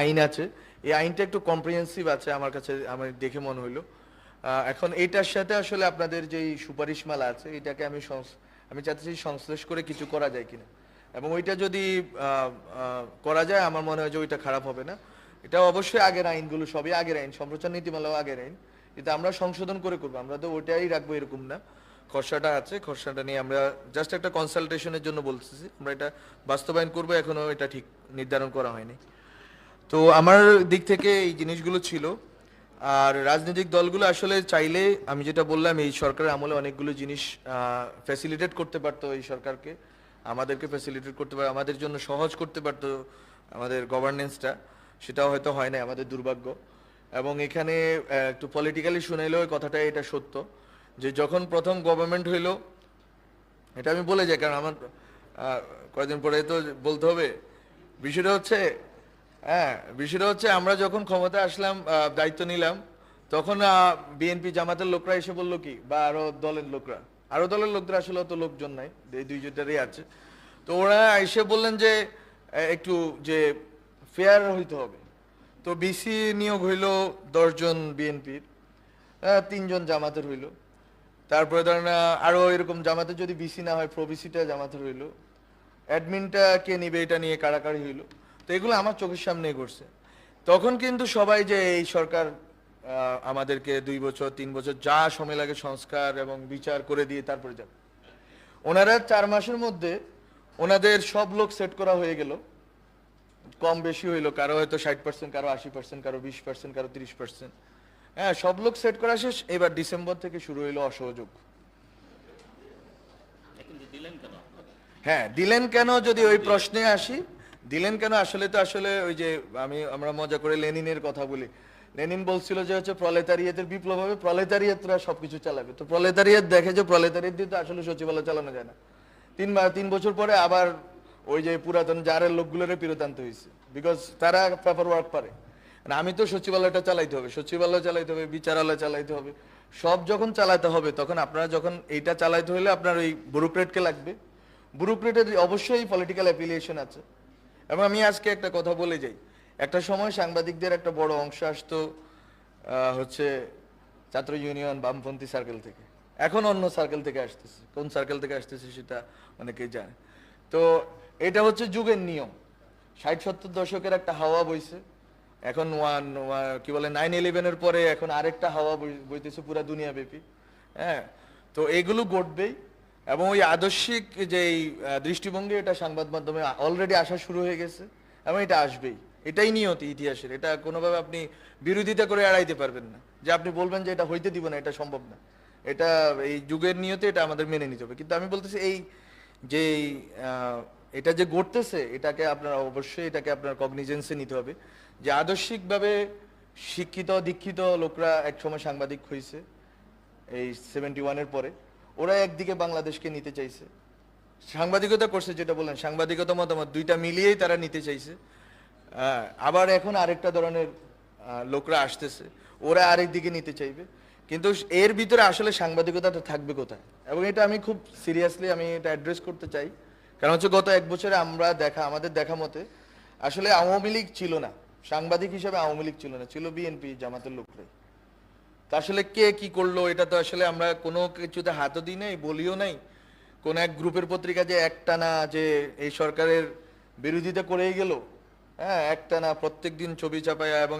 আইন আছে, এই আইনটা একটু কম্প্রিহেন্সিভ আছে আমার কাছে, আমার দেখে মনে হইলো। এখন এইটার সাথে আসলে আপনাদের যেই সুপারিশমালা আছে, এটাকে আমি চাচ্ছি সংশ্লেষ করে কিছু করা যায় কিনা, এবং ওইটা যদি করা যায় আমার মনে হয় যে ওইটা খারাপ হবে না। এটা অবশ্যই আগের আইনগুলো সবই আগের আইন, সম্প্রচার নীতিমালাও আগের আইন, কিন্তু আমরা সংশোধন করে করবো, আমরা তো ওইটাই রাখবো এরকম না। খসড়াটা আছে, খসড়াটা নিয়ে আমরা জাস্ট একটা কনসালটেশনের জন্য বলতেছি, আমরা এটা বাস্তবায়ন করবো, এখনো এটা ঠিক নির্ধারণ করা হয়নি। তো আমার দিক থেকে এই জিনিসগুলো ছিল। আর রাজনৈতিক দলগুলো আসলে চাইলে আমি যেটা বললাম এই সরকারের আমলে অনেকগুলো জিনিস ফ্যাসিলিটেট করতে পারতো এই সরকারকে, আমাদেরকে ফ্যাসিলিটেট করতে পারে, আমাদের জন্য সহজ করতে পারতো আমাদের গভর্নেন্সটা। সেটাও হয়তো হয় না, আমাদের দুর্ভাগ্য। এবং এখানে একটু পলিটিক্যালি শুনাইলেও এই কথাটা এটা সত্য যে যখন প্রথম গভর্নমেন্ট হইলো, এটা আমি বলে যাই কারণ আমার কয়েকদিন পরে তো বলতে হবে। বিষয়টা হচ্ছে হ্যাঁ, বিষয়টা হচ্ছে আমরা যখন ক্ষমতা আসলাম, দায়িত্ব নিলাম, তখন বিএনপি জামাতের লোকরা এসে বললো কি, বা আরো দলের লোকরা আসলে অত লোকজন নাই, এই দুইজনেরই আছে। তো ওরা এসে বললেন যে একটু যে ফেয়ার হইতে হবে। তো বিসি নিয়োগ হইলো 10 জন বিএনপির, 3 জন জামাতের হইলো। তারপরে ধরেন আরো এরকম জামাতের যদি বিসি না হয় প্রবিসিটা জামাতের হইলো, অ্যাডমিনটা কে নিবে এটা নিয়ে কাড়াকাড়ি হইলো। তো এগুলো আমার চোখের সামনে ঘটছে। তখন কিন্তু সবাই যে এই সরকার আমাদেরকে 2 বছর 3 বছর যা সময় লাগে সংস্কার এবং বিচার করে দিয়ে তারপরে যাবে, ওনারা 4 মাসের মধ্যে ওনাদের সব লোক সেট করা হয়ে গেল। কম বেশি হইলো, কারো হয়তো 60%, কারো 80%, কারো 20%, কারো 30%। হ্যাঁ, সব লোক সেট করা শেষ। এবার ডিসেম্বর থেকে শুরু হইলো অসহযোগ। হ্যাঁ, দিলেন কেন, যদি ওই প্রশ্নে আসি, দিলেন কেন আসলে তো আসলে ওই যে আমরা মজা করে লেনিনের কথা বলি। লেনিন বলছিল যে হচ্ছে প্রলেতারিয়েতের বিপ্লব হবে, প্রলেতারিয়েতরা সবকিছু চালাবে। তো প্রলেতারিয়েত দেখে যে প্রলেতারিয়েত দিয়ে তো আসলে সচিবালয় চালানো যায় না। 3 বছর পরে আবার ওই যে পুরাতন জারের লোকগুলোরে ফেরত আনতে হয়েছে, বিকজ তারা পেপার ওয়ার্ক পারে। আমি তো সচিবালয়টা চালাইতে হবে, সচিবালয় চালাইতে হবে, বিচারালয় চালাইতে হবে, সব যখন চালাতে হবে তখন আপনারা যখন এইটা চালাইতে হলে আপনার ওই ব্যুরোক্রেটকে লাগবে। ব্যুরোক্রেটের অবশ্যই পলিটিক্যাল অ্যাফিলিয়েশন আছে। এবং আমি আজকে একটা কথা বলে যাই, একটা সময় সাংবাদিকদের একটা বড় অংশ আসতো হচ্ছে ছাত্র ইউনিয়ন বামপন্থী সার্কেল থেকে, এখন অন্য সার্কেল থেকে আসতেছে। কোন সার্কেল থেকে আসতেছে সেটা অনেকেই জানে। তো এটা হচ্ছে যুগের নিয়ম। 60-70 দশকের একটা হাওয়া বইছে, এখন কি বলে 9/11-এর পরে এখন আরেকটা হাওয়া বইতেছে পুরা দুনিয়া ব্যাপী। হ্যাঁ, তো এগুলো ঘটবেই। এবং ওই আদর্শিক যে দৃষ্টিভঙ্গি, এটা সংবাদ মাধ্যমে অলরেডি আসা শুরু হয়ে গেছে এবং এটা আসবেই। এটাই নিয়তি ইতিহাসের, এটা কোনোভাবে আপনি বিরোধিতা করে এড়াইতে পারবেন না, যে আপনি বলবেন যে এটা হইতে দিব না, এটা সম্ভব না। এটা এই যুগের নিয়তি, এটা আমাদের মেনে নিতে হবে। কিন্তু আমি বলতেছি এই যে এটা যে ঘটতেছে, এটাকে আপনারা অবশ্যই এটাকে আপনার কগনিজেন্সে নিতে হবে যে আদর্শিকভাবে শিক্ষিত দীক্ষিত লোকরা একসময় সাংবাদিক হয়েছে এই 71-এর পরে। ওরা একদিকে বাংলাদেশকে নিতে চাইছে, সাংবাদিকতা করছে, যেটা বললেন সাংবাদিকতা মতামত দুইটা মিলিয়েই তারা নিতে চাইছে। আবার এখন আরেকটা ধরনের লোকরা আসতেছে, ওরা আরেক দিকে নিতে চাইবে। কিন্তু এর ভিতরে আসলে সাংবাদিকতাটা থাকবে কোথায়? এবং এটা আমি খুব সিরিয়াসলি আমি এটা অ্যাড্রেস করতে চাই। কারণ হচ্ছে গত 1 বছরে আমাদের দেখা মতে আসলে আওয়ামী লীগ ছিল না, সাংবাদিক হিসেবে আওয়ামী লীগ ছিল না, ছিল বিএনপি জামাতের লোকরাই। তা আসলে কে কি করলো এটা তো আসলে আমরা কোনো কিছুতে হাতও দিই নাই, বলিও নাই। কোন এক গ্রুপের পত্রিকা যে একটানা যে এই সরকারের বিরোধিতা করেই গেল, হ্যাঁ, একটানা প্রত্যেকদিন ছবি চাপাইয়া, এবং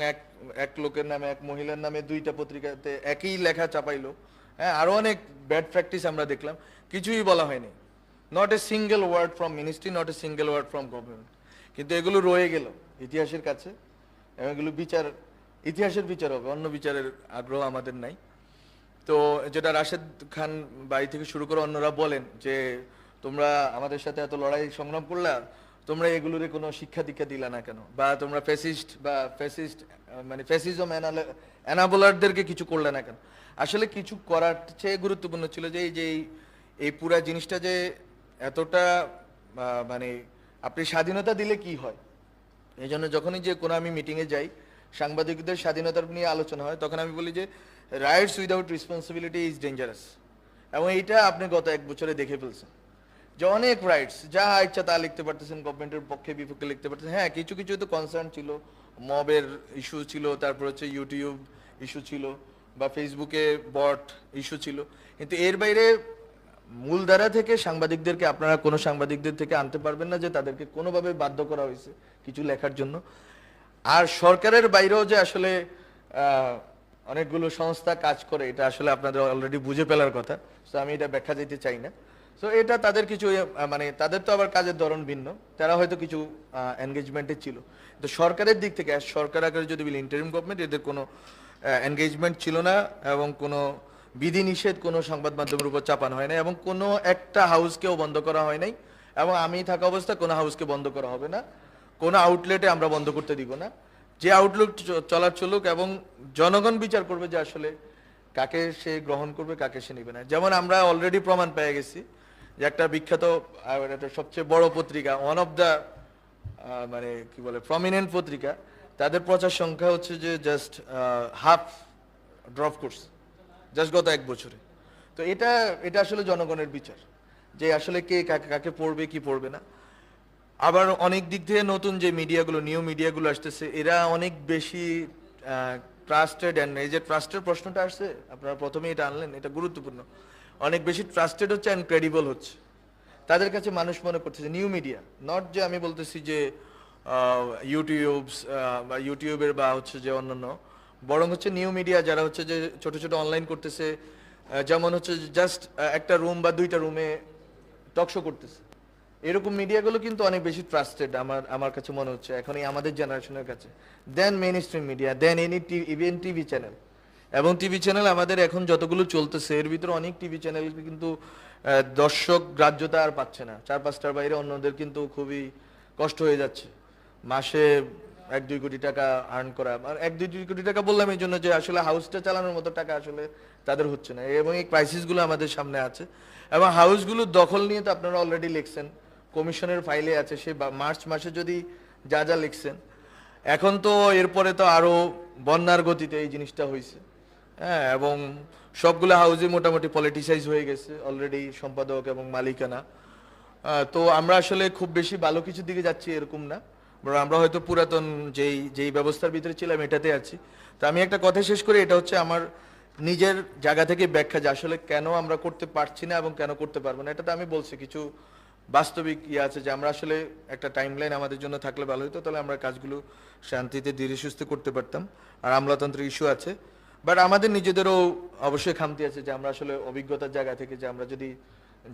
এক লোকের নামে, এক মহিলার নামে 2টা পত্রিকাতে একই লেখা চাপাইলো। হ্যাঁ, আরো অনেক ব্যাড প্র্যাকটিস আমরা দেখলাম, কিছুই বলা হয়নি। Not a single word from ministry, not a single word from government. কিন্তু এগুলো রয়ে গেল ইতিহাসের কাছে, এবং এগুলো ইতিহাসের বিচার হবে, অন্য বিচারের আগ্রহ আমাদের নাই। তো যেটা রাশেদ খান বাড়ি থেকে শুরু করে অন্যরা বলেন যে তোমরা আমাদের সাথে এত লড়াই সংগ্রাম করলা, তোমরা এগুলোর কোনো শিক্ষা দীক্ষা দিলা না কেন, বা তোমরা ফ্যাসিস্ট মানে ফ্যাসিজম অ্যানাবলারদেরকে কিছু করলে না কেন? আসলে কিছু করার চেয়ে গুরুত্বপূর্ণ ছিল যে এই পুরা জিনিসটা যে এতটা মানে আপনি স্বাধীনতা দিলে কি হয়। এই জন্য যখনই যে কোনো আমি মিটিংয়ে যাই, সাংবাদিকদের স্বাধীনতার নিয়ে আলোচনা হয়, তখন আমি বলি যে rights without responsibility is dangerous. এবং এইটা আপনি গত 1 বছরে দেখে ফেলছেন যে অনেক রাইটস, যা ইচ্ছা তা লিখতে পারতেছেন, গভর্নমেন্টের পক্ষে বিপক্ষে লিখতে পারতেছেন। হ্যাঁ, কিছু কিছু তো কনসার্ন ছিল, মবের ইস্যু ছিল, তারপর হচ্ছে ইউটিউব ইস্যু ছিল, বা ফেসবুকে বট ইস্যু ছিল। কিন্তু এর বাইরে মূলধারা থেকে সাংবাদিকদেরকে আপনারা কোনো সাংবাদিকদের থেকে আনতে পারবেন না যে তাদেরকে কোনোভাবে বাধ্য করা হয়েছে কিছু লেখার জন্য। আর সরকারের বাইরেও যে আসলে অনেকগুলো সংস্থা কাজ করে, এটা আসলে আপনাদের অলরেডি বুঝে ফেলার কথা। তো আমি এটা ব্যাখ্যা দিতে চাই না। সো এটা তাদের কিছু মানে তাদের তো আবার কাজের ধরন ভিন্ন, তারা হয়তো কিছু এনগেজমেন্টে ছিল। তো সরকারের দিক থেকে সরকার আকারে যদি বলি ইন্টারিম গভর্নমেন্ট, এদের কোনো এনগেজমেন্ট ছিল না এবং কোনো বিধিনিষেধ কোনো সংবাদ মাধ্যমের উপর চাপানো হয় না এবং কোনো একটা হাউসকেও বন্ধ করা হয় নাই এবং আমি থাকা অবস্থায় কোনো হাউসকে বন্ধ করা হবে না, কোনো আউটলেটে আমরা বন্ধ করতে দিব না। যে আউটলুক চলার চলুক এবং জনগণ বিচার করবে যে আসলে কাকে সে গ্রহণ করবে কাকে সে নেবে না। যেমন আমরা অলরেডি প্রমাণ পেয়ে গেছি যে একটা বিখ্যাত একটা সবচেয়ে বড় পত্রিকা, ওয়ান অফ দ্য মানে কি বলে প্রমিনেন্ট পত্রিকা, তাদের প্রচার সংখ্যা হচ্ছে যে জাস্ট হাফ ড্রপ করছে জাস্ট গত 1 বছরে। তো এটা এটা আসলে জনগণের বিচার যে আসলে কে কাকে কাকে পড়বে কি পড়বে না। আবার অনেক দিক থেকে নতুন যে মিডিয়াগুলো নিউ মিডিয়াগুলো আসতেছে এরা অনেক বেশি ট্রাস্টেড, অ্যান্ড এই যে ট্রাস্টের প্রশ্নটা আসছে আপনারা প্রথমেই এটা আনলেন, এটা গুরুত্বপূর্ণ। অনেক বেশি ট্রাস্টেড হচ্ছে অ্যান্ড ক্রেডিবল হচ্ছে, তাদের কাছে মানুষ মনে করতেছে নিউ মিডিয়া, নট যে আমি বলতেছি যে বা ইউটিউবের বা হচ্ছে যে অন্যান্য, বরং হচ্ছে নিউ মিডিয়া যারা হচ্ছে যে ছোট ছোট অনলাইন করতেছে, যেমন হচ্ছে জাস্ট একটা রুম বা 2টা রুমে টকশো করতেছে, এরকম মিডিয়াগুলো কিন্তু অনেক বেশি ট্রাস্টেড আমার কাছে মনে হচ্ছে এখন এই আমাদের জেনারেশনের কাছে, দেন মেইন স্ট্রিম মিডিয়া, দেন ইভেন টিভি চ্যানেল। এবং টিভি চ্যানেল আমাদের এখন যতগুলো চলতেছে এর ভিতরে অনেক টিভি চ্যানেল কিন্তু দর্শক গ্রাহ্যতা আর পাচ্ছে না, 4-5টার বাইরে অন্যদের কিন্তু খুবই কষ্ট হয়ে যাচ্ছে মাসে 1-2 কোটি টাকা আর্ন করা। আর 1-2 কোটি টাকা বললাম এই জন্য যে আসলে হাউসটা চালানোর মতো টাকা আসলে তাদের হচ্ছে না, এবং এই ক্রাইসিসগুলো আমাদের সামনে আছে। এবং হাউসগুলো দখল নিয়ে তো আপনারা অলরেডি লিখছেন, কমিশনের ফাইলে আছে, সে মার্চ মাসে যদি যা যা লিখছেন, এখন তো এরপরে তো আরো বন্যার গতিতে এই জিনিসটা হয়েছে। হ্যাঁ, এবং সবগুলো হাউসই মোটামুটি পলিটিসাইজ হয়ে গেছে অলরেডি, সম্পাদক এবং মালিকানা। তো আমরা আসলে খুব বেশি ভালো কিছুর দিকে যাচ্ছি এরকম না, বরং আমরা হয়তো পুরাতন যেই যেই ব্যবস্থার ভিতরে ছিলাম এটাতে আছি। তো আমি একটা কথা শেষ করি, এটা হচ্ছে আমার নিজের জায়গা থেকে ব্যাখ্যা যে আসলে কেন আমরা করতে পারছি না এবং কেন করতে পারবো না। এটা তো আমি বলছি কিছু বাস্তবিক আছে যে আমরা আসলে একটা টাইমলাইন আমাদের জন্য থাকলে ভালো হতো, তাহলে আমরা কাজগুলো শান্তিতে ধীরে সুস্থে করতে পারতাম। আর আমলাতন্ত্রের ইস্যু আছে, বাট আমাদের নিজেদেরও অবশ্যই খামতি আছে যে আমরা আসলে অভিজ্ঞতার জায়গা থেকে যে আমরা যদি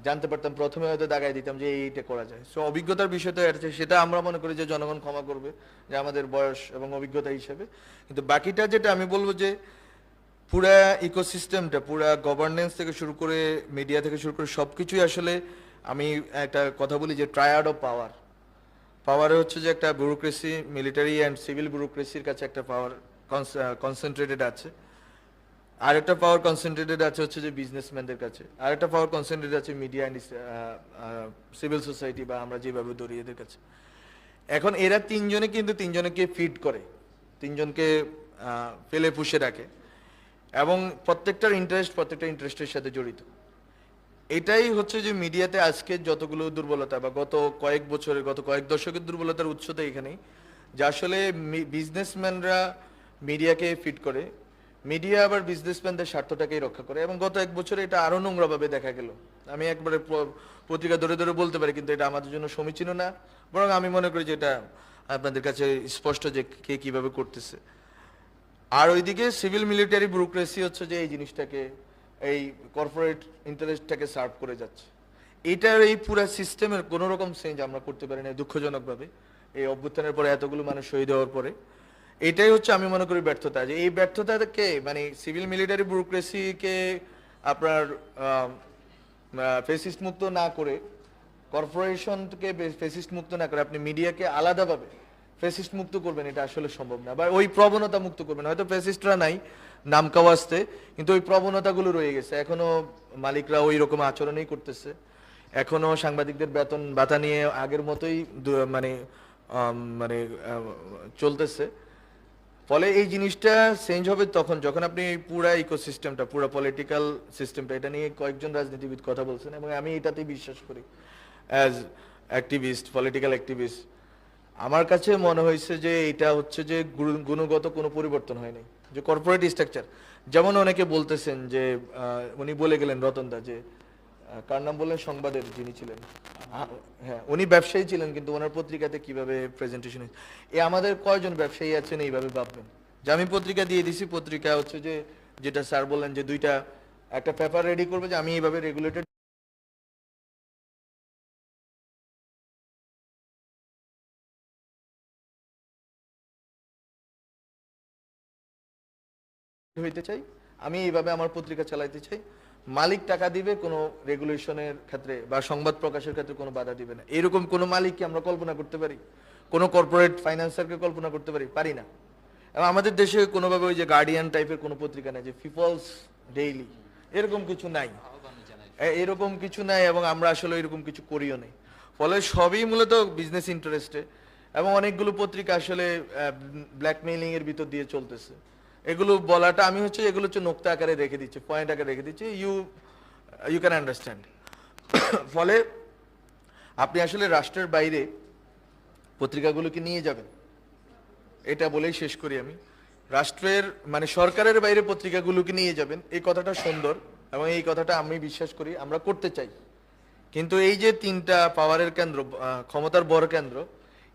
জানতে পারতাম প্রথমে হয়তো দাগাই দিতাম যে এইটা করা যায়। সো অভিজ্ঞতার বিষয়টা আছে, সেটা আমরা মনে করি যে জনগণ ক্ষমা করবে যে আমাদের বয়স এবং অভিজ্ঞতা হিসেবে। কিন্তু বাকিটা যেটা আমি বলবো যে পুরা ইকোসিস্টেমটা, পুরা গভর্নেন্স থেকে শুরু করে মিডিয়া থেকে শুরু করে সবকিছুই আসলে, আমি একটা কথা বলি যে ট্রায়াড অফ পাওয়ার, পাওয়ারে হচ্ছে যে একটা ব্যুরোক্রেসি, মিলিটারি অ্যান্ড সিভিল ব্যুরোক্রেসির কাছে একটা পাওয়ার কনসেন্ট্রেটেড আছে, আরেকটা পাওয়ার কনসেন্ট্রেটেড আছে হচ্ছে যে বিজনেসম্যানদের কাছে, আরেকটা পাওয়ার কনসেন্ট্রেটেড আছে মিডিয়া অ্যান্ড সিভিল সোসাইটি বা আমরা যেভাবে ধরি এদের কাছে। এখন এরা তিনজনে কিন্তু তিনজনকে ফিড করে, তিনজনকে ফেলে পুষে রাখে এবং প্রত্যেকটার ইন্টারেস্টের সাথে জড়িত। এটাই হচ্ছে যে মিডিয়াতে আজকে যতগুলো দুর্বলতা বা গত কয়েক বছরের, গত কয়েক দশকের দুর্বলতার উৎস তো এখানেই, যে আসলে বিজনেসম্যানরা মিডিয়াকে ফিড করে, মিডিয়া আবার বিজনেসম্যানদের স্বার্থটাকেই রক্ষা করে, এবং গত 1 বছরে এটা আরো নোংরাভাবে দেখা গেল। আমি একবারে পত্রিকা ধরে ধরে বলতে পারি, কিন্তু এটা আমাদের জন্য সমীচীন না, বরং আমি মনে করি যে এটা আপনাদের কাছে স্পষ্ট যে কে কিভাবে করতেছে। আর ওইদিকে সিভিল মিলিটারি ব্যুরোক্রেসি হচ্ছে যে এই জিনিসটাকে, এই কর্পোরেট ইন্টারেস্টটাকে সার্ভ করে যাচ্ছে। এটার এই পুরো সিস্টেমের কোনো রকম চেঞ্জ আমরা করতে পারি না দুঃখজনকভাবে, এই অভ্যুত্থানের পরে এতগুলো মানুষ শহীদ হওয়ার পরে। এটাই হচ্ছে আমি মনে করি ব্যর্থতা, যে এই ব্যর্থতাকে মানে সিভিল মিলিটারি ব্যুরোক্রেসিকে আপনার ফেসিস্ট মুক্ত না করে, কর্পোরেশনকে ফেসিস্ট মুক্ত না করে আপনি মিডিয়াকে আলাদাভাবে ফেসিস্ট মুক্ত করবেন, এটা আসলে সম্ভব না। বা ওই প্রবণতা মুক্ত করবেন, হয়তো ফেসিস্টরা নাই নাম কাওয়াজতে, কিন্তু ওই প্রবণতাগুলো রয়ে গেছে, এখনো মালিকরা ওই রকম আচরণই করতেছে, এখনো সাংবাদিকদের বেতন ভাতা নিয়ে আগের মতোই মানে মানে চলতেছে। ফলে এই জিনিসটা চেঞ্জ হবে তখন যখন আপনি পুরা ইকোসিস্টেমটা, পুরা পলিটিক্যাল সিস্টেমটা, এটা নিয়ে কয়েকজন রাজনীতিবিদ কথা বলছেন এবং আমি এটাতেই বিশ্বাস করি অ্যাজ অ্যাক্টিভিস্ট, পলিটিক্যাল অ্যাক্টিভিস্ট। আমার কাছে মনে হয়েছে যে এটা হচ্ছে যে গুণগত কোনো পরিবর্তন হয়নি, যে কর্পোরেট স্ট্রাকচার, যেমন অনেকে বলতেছেন যে উনি বলে গেলেন রতনদা, যে কার নাম বললেন, সংবাদের যিনি ছিলেন, হ্যাঁ উনি ব্যবসায়ী ছিলেন, কিন্তু ওনার পত্রিকাতে কিভাবে প্রেজেন্টেশন, আমাদের কয়জন ব্যবসায়ী আছেন এইভাবে ভাববেন যে আমি পত্রিকা দিয়ে দিছি, পত্রিকা হচ্ছে যে যেটা স্যার বললেন যে একটা পেপার রেডি করবে যে আমি এইভাবে রেগুলেটেড হইতে চাই, আমি এইভাবে আমার পত্রিকা চালাইতে চাই, মালিক টাকা দিবে, কোনো রেগুলেশনের ক্ষেত্রে বা সংবাদ প্রকাশের ক্ষেত্রে কোনো বাধা দিবে না, এরকম কোনো মালিক কি আমরা কল্পনা করতে পারি? কোনো কর্পোরেট ফাইন্যান্সারকে কল্পনা করতে পারি না। এবং আমাদের দেশে কোনোভাবে ওই যে গার্ডিয়ান টাইপের কোনো পত্রিকা নেই, যে পিপলস ডেইলি, এরকম কিছু নাই, এরকম কিছু নাই, এবং আমরা আসলে এরকম কিছু করিও নেই। ফলে সবই মূলত বিজনেস ইন্টারেস্টে, এবং অনেকগুলো পত্রিকা আসলে ব্ল্যাকমেইলিং এর ভিতর দিয়ে চলতেছে। এগুলো বলাটা আমি হচ্ছে এগুলো হচ্ছে নোক্তা আকারে রেখে দিচ্ছি, পয়েন্ট আকারে রেখে দিচ্ছি, ইউ ক্যান আন্ডারস্ট্যান্ড। ফলে আপনি আসলে রাষ্ট্রের বাইরে পত্রিকাগুলোকে নিয়ে যাবেন, এটা বলেই শেষ করি আমি। রাষ্ট্রের মানে সরকারের বাইরে পত্রিকাগুলোকে নিয়ে যাবেন, এই কথাটা সুন্দর, এবং এই কথাটা আমি বিশ্বাস করি, আমরা করতে চাই। কিন্তু এই যে তিনটা পাওয়ারের কেন্দ্র, ক্ষমতার বড় কেন্দ্র,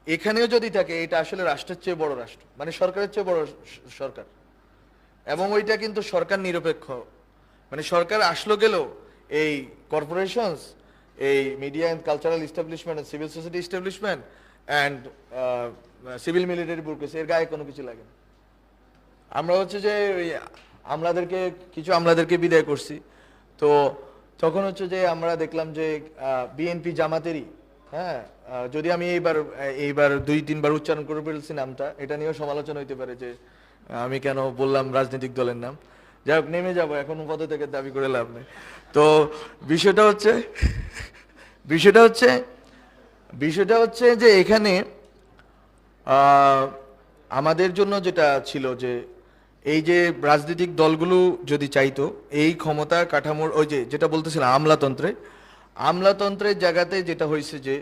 এখানেও যদি থাকে, এটা আসলে রাষ্ট্রের চেয়ে বড় রাষ্ট্র, মানে সরকারের চেয়ে বড় সরকার, এবং ওইটা কিন্তু সরকার নিরপেক্ষ, মানে সরকার আসলো গেলেও এই কর্পোরেশনস, এই media and cultural establishment, civil society establishment and civil military bureaucracy, এর গায়ে কোনো কিছু লাগে না। আমরা হচ্ছে যে আমলাদেরকে বিদায় করছি, তো তখন হচ্ছে যে আমরা দেখলাম যে বিএনপি জামাতেরই, হ্যাঁ, যদি আমি এইবার 2-3 বার উচ্চারণ করে ফেলছি নামটা, এটা নিয়েও সমালোচনা হইতে পারে যে আমি কেন বললাম রাজনৈতিক দলের নাম। যাই হোক, নেমে যাবো এখন, পদ থেকে দাবি করে লাভ নেই। তো বিষয়টা হচ্ছে যে এখানে আমাদের জন্য যেটা ছিল যে এই যে রাজনৈতিক দলগুলো যদি চাইতো এই ক্ষমতা কাঠামোর, ওই যে যেটা বলতেছিলাম আমলাতন্ত্রের জায়গাতে যেটা হয়েছে যে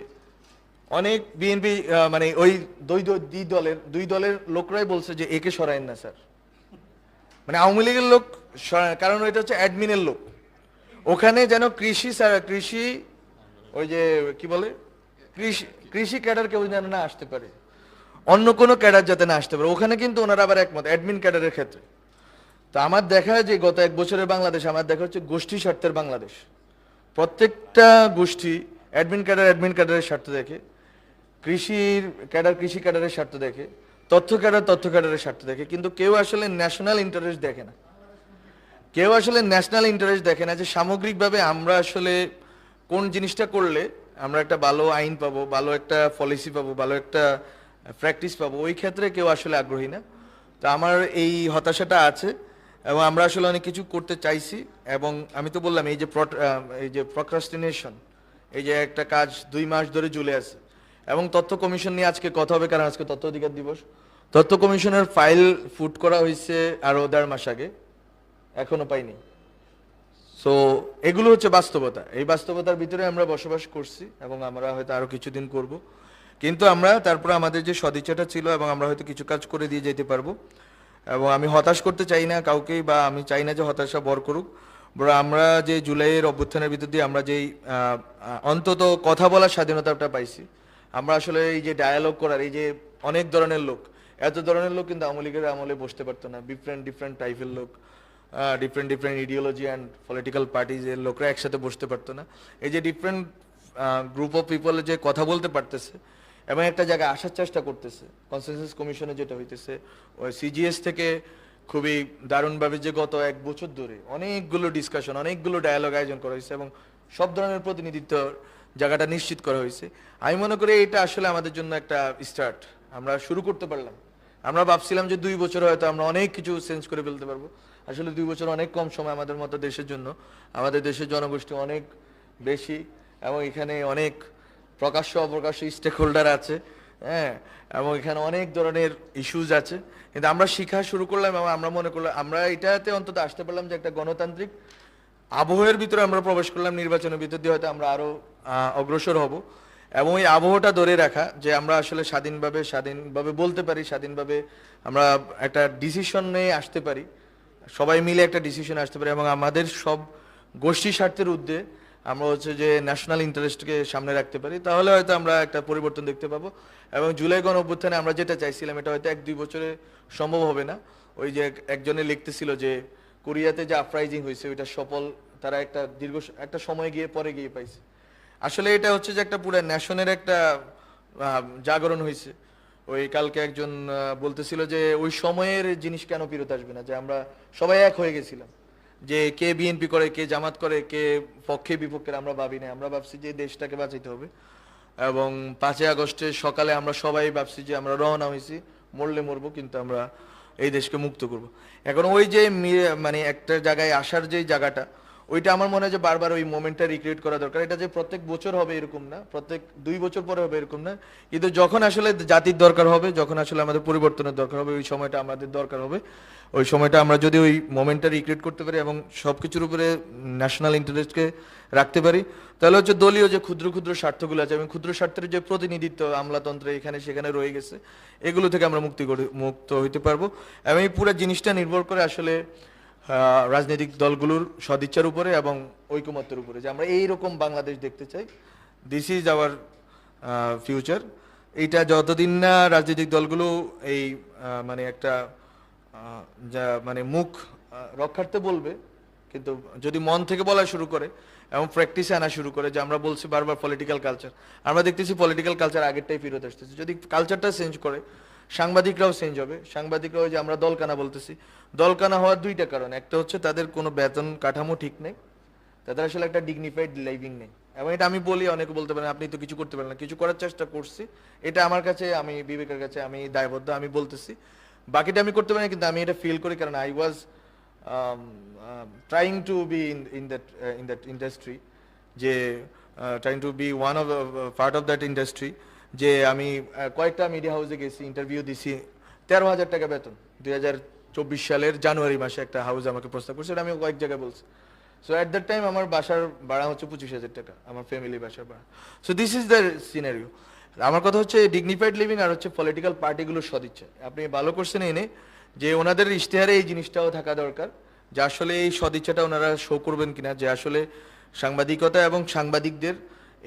অনেক বিএনপি মানে ওই দুই দলের লোকরাই বলছে যে একে সরায়েন না স্যার, মানে আওয়ামী লীগের লোক, কারণ এটা হচ্ছে অ্যাডমিনের লোক, ওখানে যেন কৃষি ওই যে কি বলে কৃষি ক্যাডার কেউ যেন না আসতে পারে, অন্য কোনো ক্যাডার যাতে না আসতে পারে, ওখানে কিন্তু ওনারা আবার একমত অ্যাডমিন ক্যাডারের ক্ষেত্রে। তো আমার দেখা যে গত 1 বছরের বাংলাদেশ, আমার দেখা হচ্ছে গোষ্ঠী স্বার্থের বাংলাদেশ। প্রত্যেকটা গোষ্ঠী অ্যাডমিন ক্যাডারের স্বার্থ দেখে, কৃষি ক্যাডারের স্বার্থ দেখে, তথ্য ক্যাডারের স্বার্থ দেখে, কিন্তু কেউ আসলে ন্যাশনাল ইন্টারেস্ট দেখে না, যে সামগ্রিকভাবে আমরা আসলে কোন জিনিসটা করলে আমরা একটা ভালো আইন পাবো, ভালো একটা পলিসি পাবো, ভালো একটা প্র্যাকটিস পাবো, ওই ক্ষেত্রে কেউ আসলে আগ্রহী না। তো আমার এই হতাশাটা আছে, এবং আমরা আসলে অনেক কিছু করতে চাইছি, এবং আমি তো বললাম এই যে প্রক্রাস্টিনেশন, এই যে একটা কাজ 2 মাস ধরে ঝুলে আছে, এবং তথ্য কমিশন নিয়ে আজকে কথা হবে, কারণ আজকে তথ্য অধিকার দিবস। তথ্য কমিশনের ফাইল ফুট করা হয়েছে আরো 1.5 মাস আগে, এখনো পাইনি। সো এগুলো হচ্ছে বাস্তবতা, এই বাস্তবতার ভিতরে আমরা বসবাস করছি, এবং আমরা হয়তো আরো কিছুদিন করব, কিন্তু আমরা তারপরে আমাদের যে সদিচ্ছাটা ছিল, এবং আমরা হয়তো কিছু কাজ করে দিয়ে যেতে পারবো। এবং আমি হতাশ করতে চাই না কাউকেই, বা আমি চাই না যে হতাশা বর করুক, বড় আমরা যে জুলাইয়ের অভ্যুত্থানের ভিতর দিয়ে আমরা যেই অন্তত কথা বলার স্বাধীনতাটা পাইছি, আমরা আসলে এই যে ডায়ালগ করার, এই যে অনেক ধরনের লোক, এত ধরনের লোক কিন্তু আওয়ামী লীগের আমলে বসতে পারতো না, ডিফারেন্ট টাইপের লোক, ডিফারেন্ট ইডিওলজি অ্যান্ড পলিটিক্যাল পার্টিজের লোকরা একসাথে বসতে পারতো না। এই যে ডিফারেন্ট গ্রুপ অফ পিপল যে কথা বলতে পারতেছে এবং একটা জায়গায় আসার চেষ্টা করতেছে, কনসেনসাস কমিশনে যেটা হইতেছে, ওই সিজিএস থেকে খুবই দারুণভাবে যে গত 1 বছর ধরে অনেকগুলো ডিসকাশন, অনেকগুলো ডায়ালগ আয়োজন করা হয়েছে, এবং সব ধরনের প্রতিনিধিত্ব জায়গাটা নিশ্চিত করা হয়েছে। আমি মনে করি এটা আসলে আমাদের জন্য একটা স্টার্ট, আমরা শুরু করতে পারলাম। আমরা ভাবছিলাম যে 2 বছর হয়তো আমরা অনেক কিছু চেঞ্জ করে ফেলতে পারবো, আসলে 2 বছর অনেক কম সময় আমাদের মতো দেশের জন্য। আমাদের দেশের জনগোষ্ঠী অনেক বেশি, এবং এখানে অনেক প্রকাশ্য অপ্রকাশ্য স্টেক হোল্ডার আছে, হ্যাঁ, এবং এখানে অনেক ধরনের ইস্যুজ আছে, কিন্তু আমরা শিখা শুরু করলাম, এবং আমরা মনে করলাম আমরা এটাতে অন্তত আসতে পারলাম যে একটা গণতান্ত্রিক আবহের ভিতরে আমরা প্রবেশ করলাম, নির্বাচনের ভিতর দিয়ে হয়তো আমরা আরো অগ্রসর হব, এবং এই আবহটা ধরে রাখা, যে আমরা আসলে স্বাধীনভাবে বলতে পারি, স্বাধীনভাবে আমরা একটা ডিসিশন নিয়ে আসতে পারি, সবাই মিলে একটা ডিসিশন আসতে পারি, এবং আমাদের সব গোষ্ঠী স্বার্থের ঊর্ধ্বে আমরা হচ্ছে যে ন্যাশনাল ইন্টারেস্টকে সামনে রাখতে পারি, তাহলে হয়তো আমরা একটা পরিবর্তন দেখতে পাবো। এবং জুলাই গণ অভ্যুত্থানে আমরা যেটা চাইছিলাম, এটা হয়তো 1-2 বছরে সম্ভব হবে না। ওই যে একজনে লিখতেছিল যে কোরিয়াতে যে আপরাইজিং হয়েছে ওইটা সফল, তারা একটা দীর্ঘ একটা সময় পরে গিয়ে পাইছে। আসলে এটা হচ্ছে যে একটা পুরো ন্যাশনের একটা জাগরণ হয়েছে, ওই কালকে একজন বলতেছিল যে ওই সময়ের জিনিস কেন ফেরত আসবে না, যে আমরা সবাই এক হয়ে গেছিলাম, যে কে বিএনপি করে কে জামাত করে কে পক্ষে বিপক্ষে আমরা ভাবি না, আমরা ভাবছি যে দেশটাকে বাঁচাইতে হবে। এবং 5ই আগস্টে সকালে আমরা সবাই ভাবছি যে আমরা রওনা হয়েছি, মরলে মরবো কিন্তু আমরা এই দেশকে মুক্ত করব। এখন ওই যে মানে একটা জায়গায় আসার যে জায়গাটা, ওইটা আমার মনে হয় যে বারবার ওই মোমেন্টটা রিক্রিয়েট করা দরকার। এটা যে প্রত্যেক বছর হবে এরকম না, প্রত্যেক 2 বছর পরে হবে এরকম না, কিন্তু যখন আসলে জাতির দরকার হবে, যখন আসলে আমাদের পরিবর্তনের দরকার হবে, ওই সময়টা আমাদের দরকার হবে। ওই সময়টা আমরা যদি ওই মোমেন্টটা রিক্রিয়েট করতে পারি এবং সবকিছুর উপরে ন্যাশনাল ইন্টারেস্টকে রাখতে পারি, তাহলে হচ্ছে দলীয় যে ক্ষুদ্র ক্ষুদ্র স্বার্থগুলো আছে এবং ক্ষুদ্র স্বার্থের যে প্রতিনিধিত্ব আমলাতন্ত্রে এখানে সেখানে রয়ে গেছে, এগুলো থেকে আমরা মুক্ত হইতে পারবো। এবং এই পুরো জিনিসটা নির্ভর করে আসলে রাজনৈতিক দলগুলোর সদিচ্ছার উপরে এবং ঐকমত্যের উপরে, যে আমরা এইরকম বাংলাদেশ দেখতে চাই, দিস ইজ আওয়ার ফিউচার। এইটা যতদিন না রাজনৈতিক দলগুলো এই মানে একটা যা মানে মুখ রক্ষার্থে বলবে, কিন্তু যদি মন থেকে বলা শুরু করে এবং প্র্যাকটিসে আনা শুরু করে, যে আমরা বলছি বারবার পলিটিক্যাল কালচার, আমরা দেখতেছি পলিটিক্যাল কালচার আগেরটাই ফেরত আসতেছে। যদি কালচারটা চেঞ্জ করে, সাংবাদিকরাও চেঞ্জ হবে। সাংবাদিকরাও যে আমরা দলকানা বলতেছি, দলকানা হওয়ার 2টা কারণ। একটা হচ্ছে তাদের কোনো বেতন কাঠামো ঠিক নেই, তাদের আসলে একটা ডিগনিফাইড লিভিং নেই। এবং এটা আমি বলি, অনেকে বলতে পারেন আপনি তো কিছু করতে পারেন না, কিছু করার চেষ্টা করছি। এটা আমার কাছে, আমি বিবেকের কাছে আমি দায়বদ্ধ, আমি বলতেছি। বাকিটা আমি করতে পারি, কিন্তু আমি এটা ফিল করি, কারণ I was trying to be in that industry, যে trying to be one of part of that industry. যে আমি কয়েকটা মিডিয়া হাউসে গেছি, ইন্টারভিউ দিছি, 13,000 টাকা বেতন 2024 সালের জানুয়ারি মাসে একটা হাউস আমাকে প্রস্তাব করছে, এটা আমি কয়েক জায়গায় বলছি। সো অ্যাট দ্যাট টাইম আমার বাসার ভাড়া হচ্ছে 25,000 টাকা, আমার ফ্যামিলি বাসার ভাড়া। So this is the scenario. আমার কথা হচ্ছে ডিগনিফাইড লিভিং আর হচ্ছে পলিটিক্যাল পার্টিগুলোর সদিচ্ছা। আপনি ভালো করছেন এনে যে ওনাদের ইশতেহারে এই জিনিসটাও থাকা দরকার, যে আসলে এই সদিচ্ছাটা ওনারা শো করবেন কিনা, যে আসলে সাংবাদিকতা এবং সাংবাদিকদের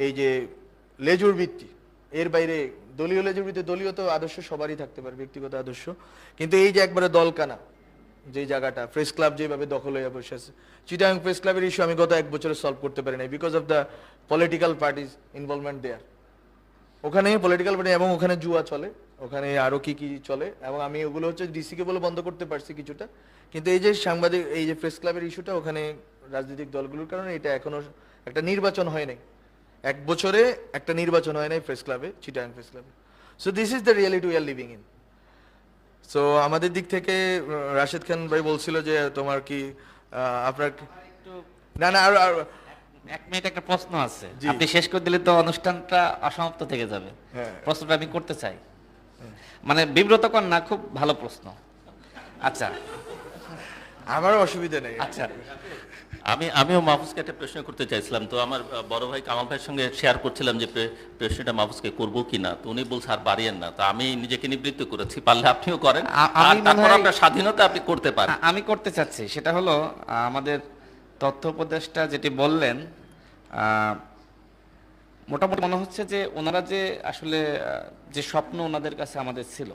এই যে লেজুর ভিত্তি, এর বাইরে দলীয় লেজুর ভিত্তি, দলীয় তো আদর্শ সবারই থাকতে পারে, ব্যক্তিগত আদর্শ, কিন্তু এই যে একবারে দলকানা যে জায়গাটা, প্রেস ক্লাব যেভাবে দখল হয়ে বসে আছে, চিটাগাং প্রেস ক্লাবের ইস্যু আমি গত 1 বছরে সলভ করতে পারি নাই, because of the political parties involvement there. ওখানে পলিটিক্যাল পার্টি এবং ওখানে জুয়া চলে, ওখানে আরো কি কি চলে, এবং আমি ওগুলো হচ্ছে ডিসিকে বলে বন্ধ করতে পারছি কিছুটা। কিন্তু এই যে সাংবাদিক, এই যে প্রেস ক্লাবের ইস্যুটা, ওখানে রাজনৈতিক দলগুলোর কারণে এটা এখনো একটা নির্বাচন হয় নাই, 1 বছরে একটা নির্বাচন হয় নাই প্রেস ক্লাবে, চিটাগাং প্রেস ক্লাবে। So this is the reality we are living in. So আমাদের দিক থেকে রাশেদ খান ভাই বলছিল যে তোমার কি আপনার না না আর 1 মিনিট একটা প্রশ্ন আছে, জি। আপনি শেষ করে দিলে তো অনুষ্ঠানটা অসমাপ্ত থেকে যাবে। হ্যাঁ। প্রশ্নটা আমি করতে চাই, মানে বিব্রতকর না, খুব ভালো প্রশ্ন। আচ্ছা আমার অসুবিধা নেই। আচ্ছা আমিও মাহফুজকে একটা প্রশ্ন করতে চাইছিলাম। তো আমার বড় ভাই কামাল ভাইয়ের সঙ্গে শেয়ার করছিলাম যে প্রশ্নটা মাহফুজকে করবো কিনা, তো উনি বলছে আর বাড়িয়েন না। তো আমি নিজেকে নিবৃত্ত করেছি, পারলে আপনিও করেন, আমি আর মনে তারপর হয়- আপনার স্বাধীনতা, আপনি করতে পারেন। আমি করতে চাচ্ছি, সেটা হলো আমাদের তথ্য উপদেষ্টা যেটি বললেন, মোটামুটি মনে হচ্ছে যে ওনারা যে আসলে যে স্বপ্ন ওনাদের কাছে আমাদের ছিল,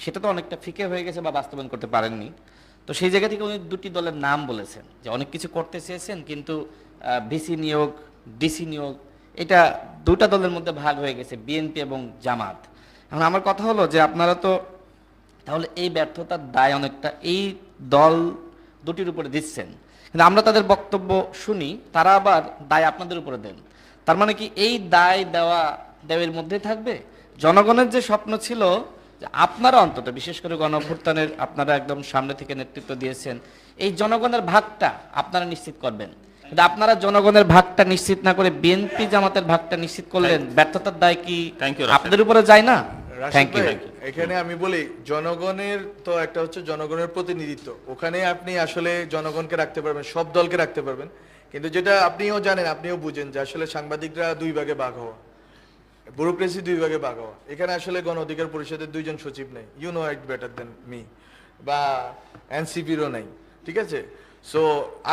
সেটা তো অনেকটা ফিকে হয়ে গেছে বা বাস্তবায়ন করতে পারেননি। তো সেই জায়গা থেকে উনি 2টি দলের নাম বলেছেন, যে অনেক কিছু করতে চেয়েছেন, কিন্তু ভিসি নিয়োগ, ডিসি নিয়োগ, এটা 2টা দলের মধ্যে ভাগ হয়ে গেছে, বিএনপি এবং জামাত। এখন আমার কথা হলো যে আপনারা তো তাহলে এই ব্যর্থতার দায় অনেকটা এই দল 2টির উপরে দিচ্ছেন, কিন্তু আমরা তাদের বক্তব্য শুনি, তারা আবার দায় আপনাদের উপরে দেন। তার মানে কি এই দায় দেওয়ার মধ্যে থাকবে? জনগণের যে স্বপ্ন ছিল যে আপনারা অন্তত, বিশেষ করে গণঅভ্যুত্থানের আপনারা একদম সামনে থেকে নেতৃত্ব দিয়েছেন, এই জনগণের ভাগটা আপনারা নিশ্চিত করবেন, কিন্তু আপনারা জনগণের ভাগটা নিশ্চিত না করে বিএনপি জামাতের ভাগটা নিশ্চিত করলেন, ব্যর্থতার দায় কি Thank you, রাশেদ। আপনাদের উপরে যায় না? Rashed thank you. ভাই, এখানে আমি বলি জনগণের তো একটা হচ্ছে জনগণের প্রতিনিধিত্ব, ওখানে আপনি আসলে জনগণকে রাখতে পারবেন, সব দলকে রাখতে পারবেন, কিন্তু যেটা আপনিও জানেন, আপনিও বুঝেন যে আসলে সাংবাদিকরা 2 ভাগে ভাগ হওয়া, ব্যুরোক্রেসি 2 ভাগে ভাগ হওয়া। এখানে আসলে গণ অধিকার পরিষদের 2জন সচিব নেই, you know it better than me, বা এনসিপিরও নাই, ঠিক আছে? সো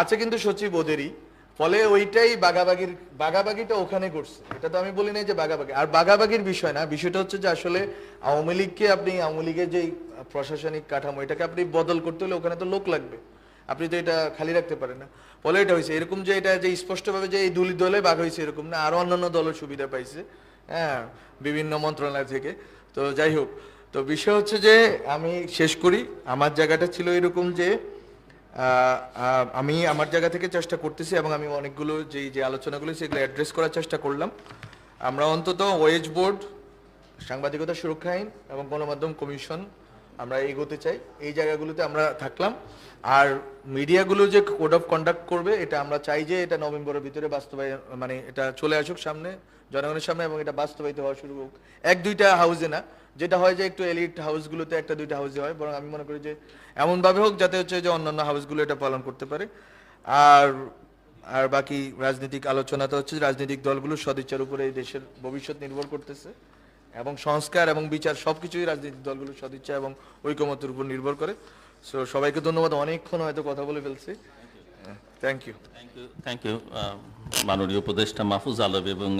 আছে কিন্তু সচিব ওদেরই, ফলে ওইটাই বাগাবাগিটা ওখানে করছে। এটা তো আমি বলি নাই যে বাগাবাগি, আর বাগাবাগির বিষয় না, বিষয়টা হচ্ছে যে আসলে আওয়ামী লীগকে আপনি, আওয়ামী লীগের যে প্রশাসনিক কাঠামো, এটাকে আপনি বদল করতে হলে ওখানে তো লোক লাগবে, আপনি তো এটা খালি রাখতে পারেন না। ফলে এটা হয়েছে এরকম যে এটা যে স্পষ্টভাবে যে এই 2 দলে ভাগ হয়েছে এরকম না, আরো অন্যান্য দলের সুবিধা পাইছে, হ্যাঁ, বিভিন্ন মন্ত্রণালয় থেকে। তো যাই হোক, তো বিষয় হচ্ছে যে আমি শেষ করি। আমার জায়গাটা ছিল এরকম যে আমি আমার জায়গা থেকে চেষ্টা করতেছি এবং আমি অনেকগুলো যে আলোচনাগুলো সেগুলো অ্যাড্রেস করার চেষ্টা করলাম। আমরা অন্তত ওয়েজ বোর্ড, সাংবাদিকতা সুরক্ষা আইন এবং গণমাধ্যম কমিশন আমরা এগোতে চাই, এই জায়গাগুলোতে আমরা থাকলাম। আর মিডিয়াগুলো যে কোড অফ কন্ডাক্ট করবে এটা আমরা চাই যে এটা নভেম্বরের ভিতরে বাস্তবায়ন, মানে এটা চলে আসুক সামনে জনগণের সামনে এবং এটা বাস্তবায়িত হওয়া শুরু হোক। এক দুইটা হাউসে না, যেটা হয় যে একটু এলিট হাউসগুলোতে একটা দুইটা হাউসে হয়, বরং আমি মনে করি যে এমনভাবে হোক যাতে হচ্ছে যে অন্যান্য হাউসগুলো এটা পালন করতে পারে। আর আর বাকি রাজনৈতিক আলোচনাটা হচ্ছে রাজনৈতিক দলগুলোর সদিচ্ছার উপরে এই দেশের ভবিষ্যৎ নির্ভর করতেছে এবং সংস্কার এবং বিচার সবকিছুই রাজনৈতিক দলগুলোর সদিচ্ছা এবং ঐকমত্যের উপর নির্ভর করে। সো সবাইকে ধন্যবাদ, অনেকক্ষণ হয়তো কথা বলে ফেলছি। Thank you. থ্যাংক ইউ মাননীয় উপদেষ্টা মাহফুজ আলম এবং